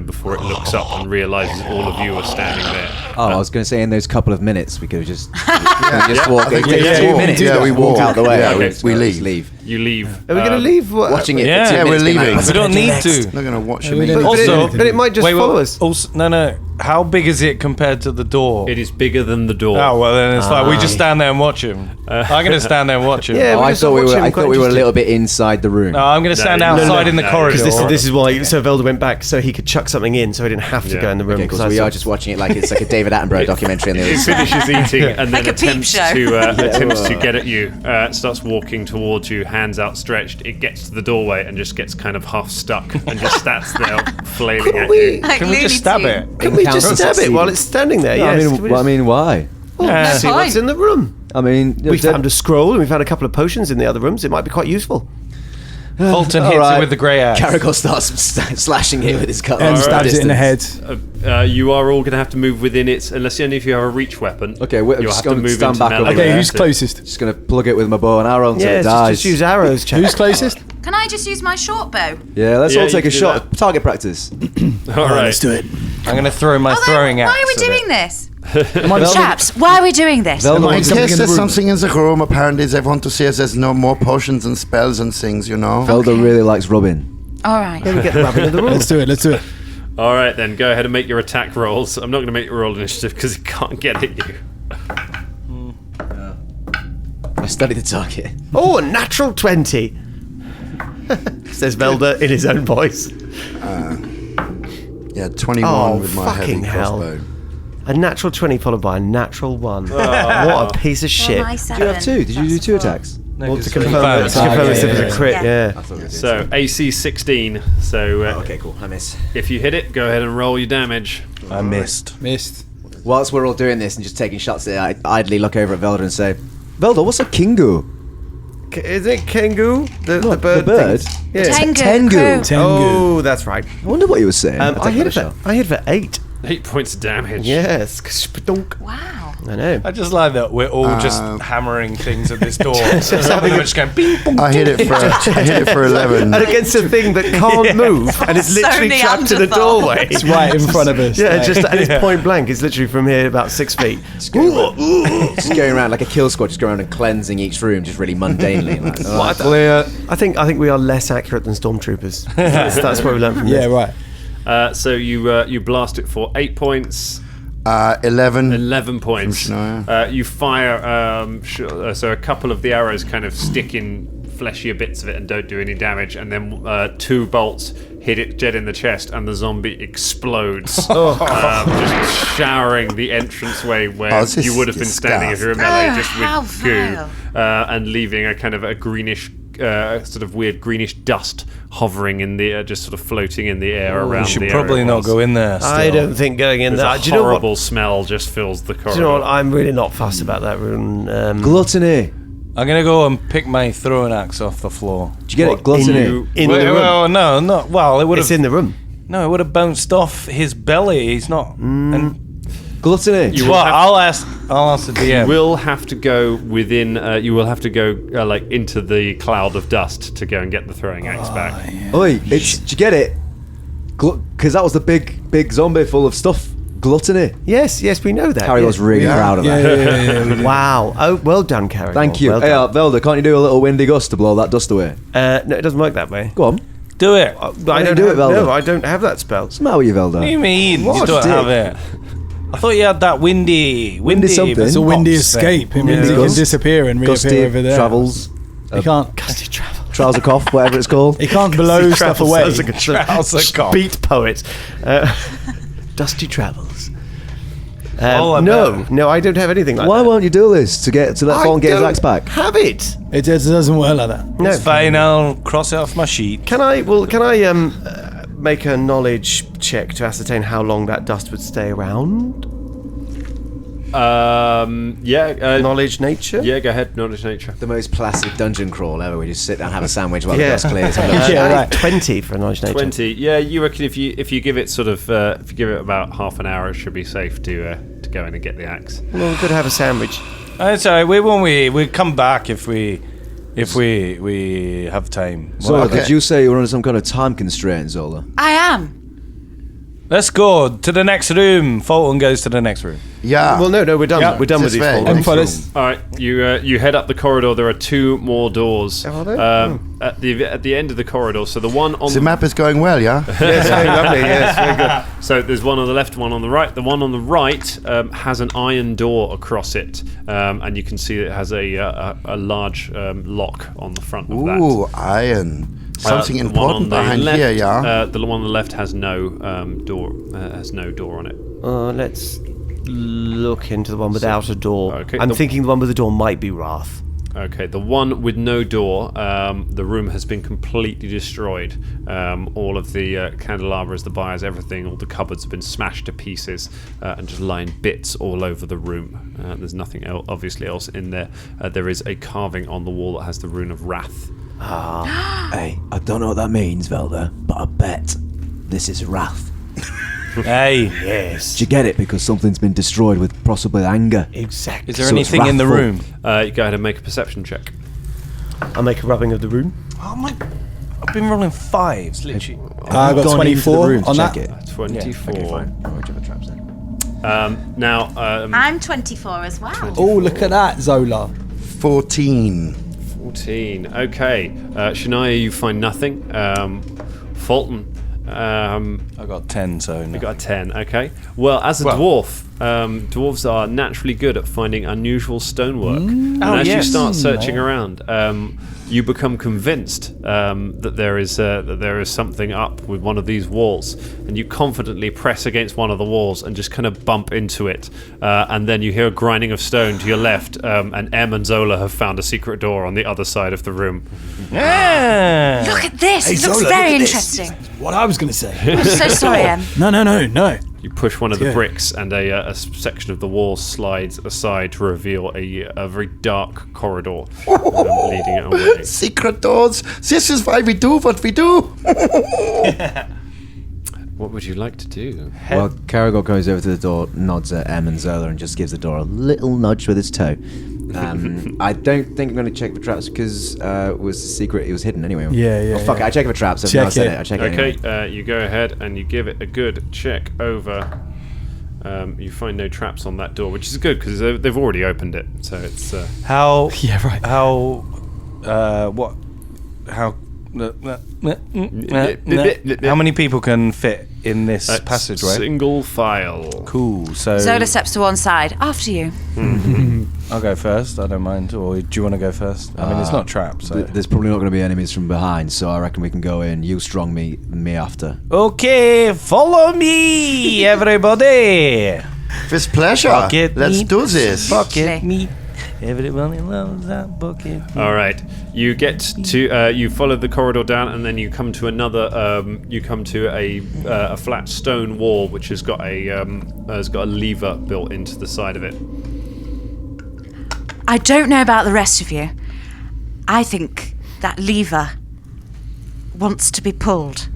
before it looks up and realises all of you are standing there. Oh, I was going to say in those couple of minutes we could just walk. I think It takes 2 minutes. we walk out the way. Yeah, Okay. we Just leave. You leave. Are we going to leave? Watching it. Yeah, for 2 yeah, minutes, we're being like, leaving. We don't need to. Not going to watch we it. don't- Also, but it might just follow us. Also, no. How big is it compared to the door? It is bigger than the door. Oh well, then it's like we just stand there and watch him. I'm going to stand there and watch him. Yeah, Oh, we I just thought we watch were. him, I quite thought we were a interesting. little bit inside the room. No, I'm going to stand outside in the corridor. Because this is why. So Velder went back, so he could chuck something in, so he didn't have to Yeah. go in the room. Okay, because we are just watching it like it's like a David Attenborough documentary on the other It side. finishes eating and then Like a peep attempts show. to get at you. Starts walking towards you, hands outstretched. It gets to the doorway and just gets kind of half stuck and just stands there flailing at you. Like Can we Looney just stab Tunes. it? Can we just stab it while it's standing there? No, Yes. I mean, why? Yeah. See what's in the room. I mean, We found a scroll and we found a couple of potions in the other rooms. It might be quite useful. Fulton hits it with the grey axe. Caragor starts slashing it with his cut. And stabs it in the head. You are all going to have to move within it, unless only if you have a reach weapon. Okay, you'll just have to gonna move stand into back over melee. Okay, there. who's closest? Just gonna plug it with my bow and arrow until Yeah, it dies. just use arrows, chap. Who's closest? Can I just use my short bow? Yeah, let's Yeah, all take you a can do shot. that. Target practice. All right. do it. I'm going to throw my throwing axe. Why are we at doing it. this? Velder- Chaps, why are we doing this? Velder I wants something guess in the there's room. something in the room. Apparently, they want to see if there's no more potions and spells and things, you know? Velder really likes rubbing. All right. We get the rabbit in the room. Let's do it. Let's do it. All right, then go ahead and make your attack rolls. I'm not going to make you roll initiative because it can't get at you. I study the target. Oh, a natural 20. Says Velder in his own voice. Yeah, 21 Oh, with my heavy fucking hell. crossbow. A natural 20 followed by a natural 1. What a piece of shit. Well, my Did you have 2? Did you do 2 attacks? Well, to Just confirm confirm this it. if it was a crit, Yeah. yeah. So AC 16. So Okay, cool. I miss. if you hit it, go ahead and roll your damage. I missed. Missed. Whilst we're all doing this and just taking shots at it, I idly look over at Velder and say, Velder, what's a kingu? Is it Kengu? The bird? The bird? thing? Yeah. Tengu. Tengu. Crew. Tengu. Oh, that's right. I wonder what you were saying. I hit it for 8. 8 points of damage. Yes. Spdunk. Wow. I know. I just like that we're all just hammering things at this door. Some of them are just going bing, boom. I hit it for 11. And against a thing that can't move and is So literally trapped in a Neanderthal. doorway. It's right in front of us. Yeah, like- just and it's point blank. It's literally from here about 6 feet. Just going around like a kill squad, just going around and cleansing each room, just really mundanely. Like, oh, Clear. I think we are less accurate than stormtroopers. That's what we learned from Yeah, this. right. So you blast it for 8 points. 11. 11 points. From Shania. You fire, so a couple of the arrows kind of stick in fleshier bits of it and don't do any damage, and then 2 bolts hit it dead in the chest, and the zombie explodes, just showering the entranceway where you would have been standing if you were melee, just with goo, and leaving a kind of a greenish, sort of weird greenish dust hovering in the air, just sort of floating in the air around. We should the probably not go in there. I don't think going in there. A horrible smell just fills the corridor. Do you know what? I'm really not fussed about that Rune. Gluttony. I'm gonna go and pick my throwing axe off the floor. Did you get it? Gluttony. In the room? Well, no, not well. It would have. It's in the room. No, it would have bounced off his belly. He's not. Gluttony. I'll ask the DM. You will have to go within. You will have to go like into the cloud of dust to go and get the throwing axe back. Yeah. Oi, did you get it? Because that was the big zombie full of stuff. Gluttony. Yes, we know that. Carrie was really proud of that. Yeah. Wow. Oh, well done, Carrie. Thank you. Well Hey, done. Velder, can't you do a little windy gust to blow that dust away? No, it doesn't work that way. Go on. Do it. I don't do it, Velder. No, I don't have that spell. What's the matter with you, Velder? What do you mean? What You don't dick? have it. I thought you had that windy something. It's a windy pops escape. It thing. means he can Gust- disappear and reappear Gusty over there. travels. He can't. Gusty travel. Trouser cough, whatever it's called. He can't blow stuff away. Sounds like a Trouser cough. beat poet. Dusty travels. Oh, I bet. No, I don't have anything like Why that. won't you do this to let Thorn get his axe back? Have it. It doesn't work like that. No. It's fine. I'll cross it off my sheet. Can I make a knowledge check to ascertain how long that dust would stay around? Knowledge nature? Yeah, go ahead. Knowledge nature. The most placid dungeon crawl ever. We just sit down, have a sandwich while the Yeah. dust clears. Yeah, right. 20 for a knowledge nature. 20. Yeah, you reckon if you give it sort of if you give it about half an hour, it should be safe to go in and get the axe. Well, we could have a sandwich. It's alright. We'll come back if we have time. Zola, Okay. did you say you were under some kind of time constraint, Zola? I am. Let's go to the next room. Fulton goes to the next room. Yeah. Well, no, we're done. Yeah. We're done with This these way. folders. Fellas. All right, you head up the corridor. There are 2 more doors Are there? at the end of the corridor. So the one on The map is going well, yeah? Yes, very lovely. Yes, very good. So there's one on the left, one on the right. The one on the right has an iron door across it, and you can see it has a large lock on the front of that. Ooh, iron. Something The one important on the behind left, here, yeah? the one on the left has no door. Has no door on it. Let's look into the one without a door. Okay, I'm thinking the one with the door might be Wrath. Okay, the one with no door, the room has been completely destroyed. All of the candelabras, the buyers, everything, all the cupboards have been smashed to pieces and just lying bits all over the room. There's nothing obviously else in there. There is a carving on the wall that has the rune of Wrath. Hey, I don't know what that means, Velder, but I bet this is wrath. Hey, Yes. Did you get it? Because something's been destroyed with possibly anger. Exactly. is there So it's anything in the wrathful. room? You go ahead and make a perception check. I'll make a rubbing of the room. Oh my! I've been rolling 5s, literally. I got Gone into the 24 room to on check that. it. 24. Okay, fine. Which other traps then? Now, I'm 24 as well. Oh, look at that, Zola. 14. 14. Okay. Shania, you find nothing. Fulton, I got 10, so no. you got a 10. Okay. Well, as a dwarf, dwarves are naturally good at finding unusual stonework. And as you start searching around, you become convinced that there is something up with one of these walls, and you confidently press against one of the walls and just kind of bump into it, and then you hear a grinding of stone to your left, and Em and Zola have found a secret door on the other side of the room. Yeah. Look at this. It looks Zola, very look at this. interesting. What I was going to say. I'm so sorry, Em. No. You push one of the Yeah. bricks, and a section of the wall slides aside to reveal a very dark corridor leading it away. Secret doors. This is why we do what we do. What would you like to do? Well, Caragor goes over to the door, nods at Em and Zola, and just gives the door a little nudge with his toe. I don't think I'm going to check for traps because it was a secret. It was hidden anyway. Yeah. Oh, fuck it. I check for traps. I've Check now said it. it. I check it. Okay, Anyway. you go ahead and you give it a good check over. You find no traps on that door, which is good because they've already opened it. So it's How? Yeah, right. How? What? How How many people can fit in this passageway? Single file. Cool. So Zola steps to one side. After you. I'll go first. I don't mind. Or do you want to go first? I mean, it's not trapped. So. There's probably not going to be enemies from behind, so I reckon we can go in. You strong me after. Okay, follow me, everybody. With pleasure. Let's do this. Bucket meat. Everybody loves that bucket. All right, you get to you follow the corridor down, and then you come to another. You come to a flat stone wall, which has got a lever built into the side of it. I don't know about the rest of you. I think that lever wants to be pulled.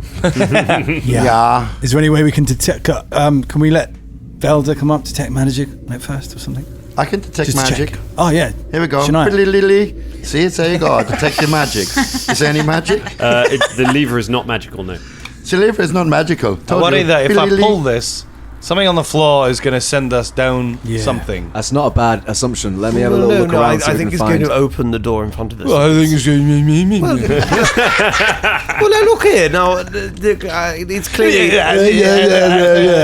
Yeah. Is there any way we can detect? Can we let Velder come up, detect magic at first or something? I can detect Just to magic. check. Oh, yeah. Here we go. Shania. See, there you go. Detect the magic. Is there any magic? The lever is not magical, no. The lever is not magical. I worry that if I pull this, something on the floor is going to send us down something. That's not a bad assumption. Let me have a little look around. I think it's going to open the door in front of us. Well, I think it's going to be me. Well, now look here. Now, it's clearly... Yeah.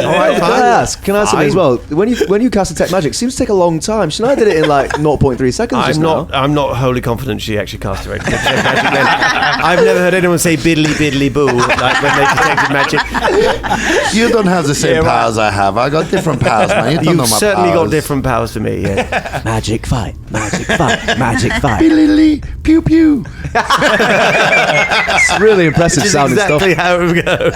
All right, Can I ask something as well? When you cast detect magic, it seems to take a long time. Shania did it in like 0.3 seconds. I'm not wholly confident she actually cast her detect magic then. I've never heard anyone say biddly biddly boo like when they detected magic. You don't have the same powers I have. I got different powers, man. You don't know You've my certainly powers. got different powers to me, yeah. Magic fight. Magic fight. Pew pew. It's really impressive sounding exactly stuff. how it would go.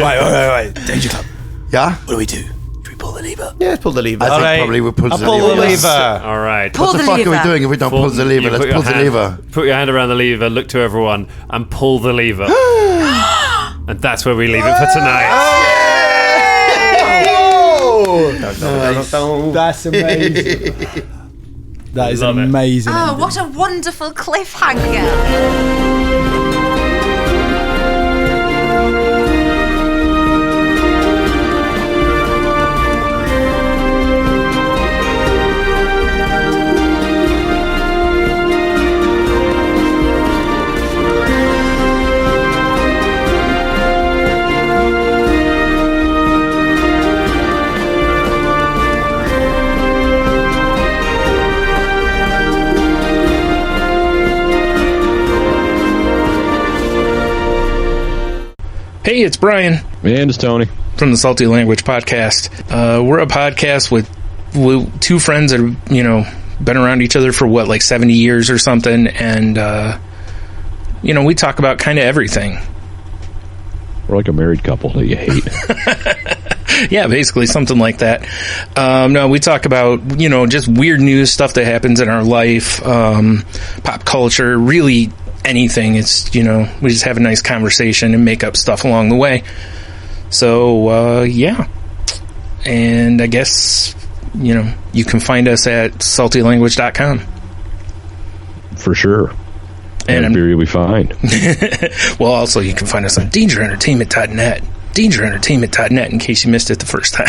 Right. Danger Club. Yeah? What do we do? Do we pull the lever? Yeah, let's pull the lever. I think probably we'll pull the Pull the lever. lever. All right. Pull What the the fuck are we lever. doing if we don't pull the lever? You Let's put pull your the hand- lever. Put your hand around the lever, look to everyone, and pull the lever. And that's where we leave it for tonight. That's amazing. That is Love it. amazing. Oh, what a wonderful cliffhanger. Hey, it's Brian. And it's Tony. From the Salty Language Podcast. We're a podcast with two friends that have, been around each other for, like 70 years or something. And, we talk about kind of everything. We're like a married couple that you hate. Yeah, basically something like that. No, we talk about, just weird news, stuff that happens in our life, pop culture, really anything. It's, we just have a nice conversation and make up stuff along the way. So, yeah. And I guess, you can find us at saltylanguage.com. For sure. And I'm sure you'll be fine. Well, also, you can find us on dangerentertainment.net. Dangerentertainment.net in case you missed it the first time.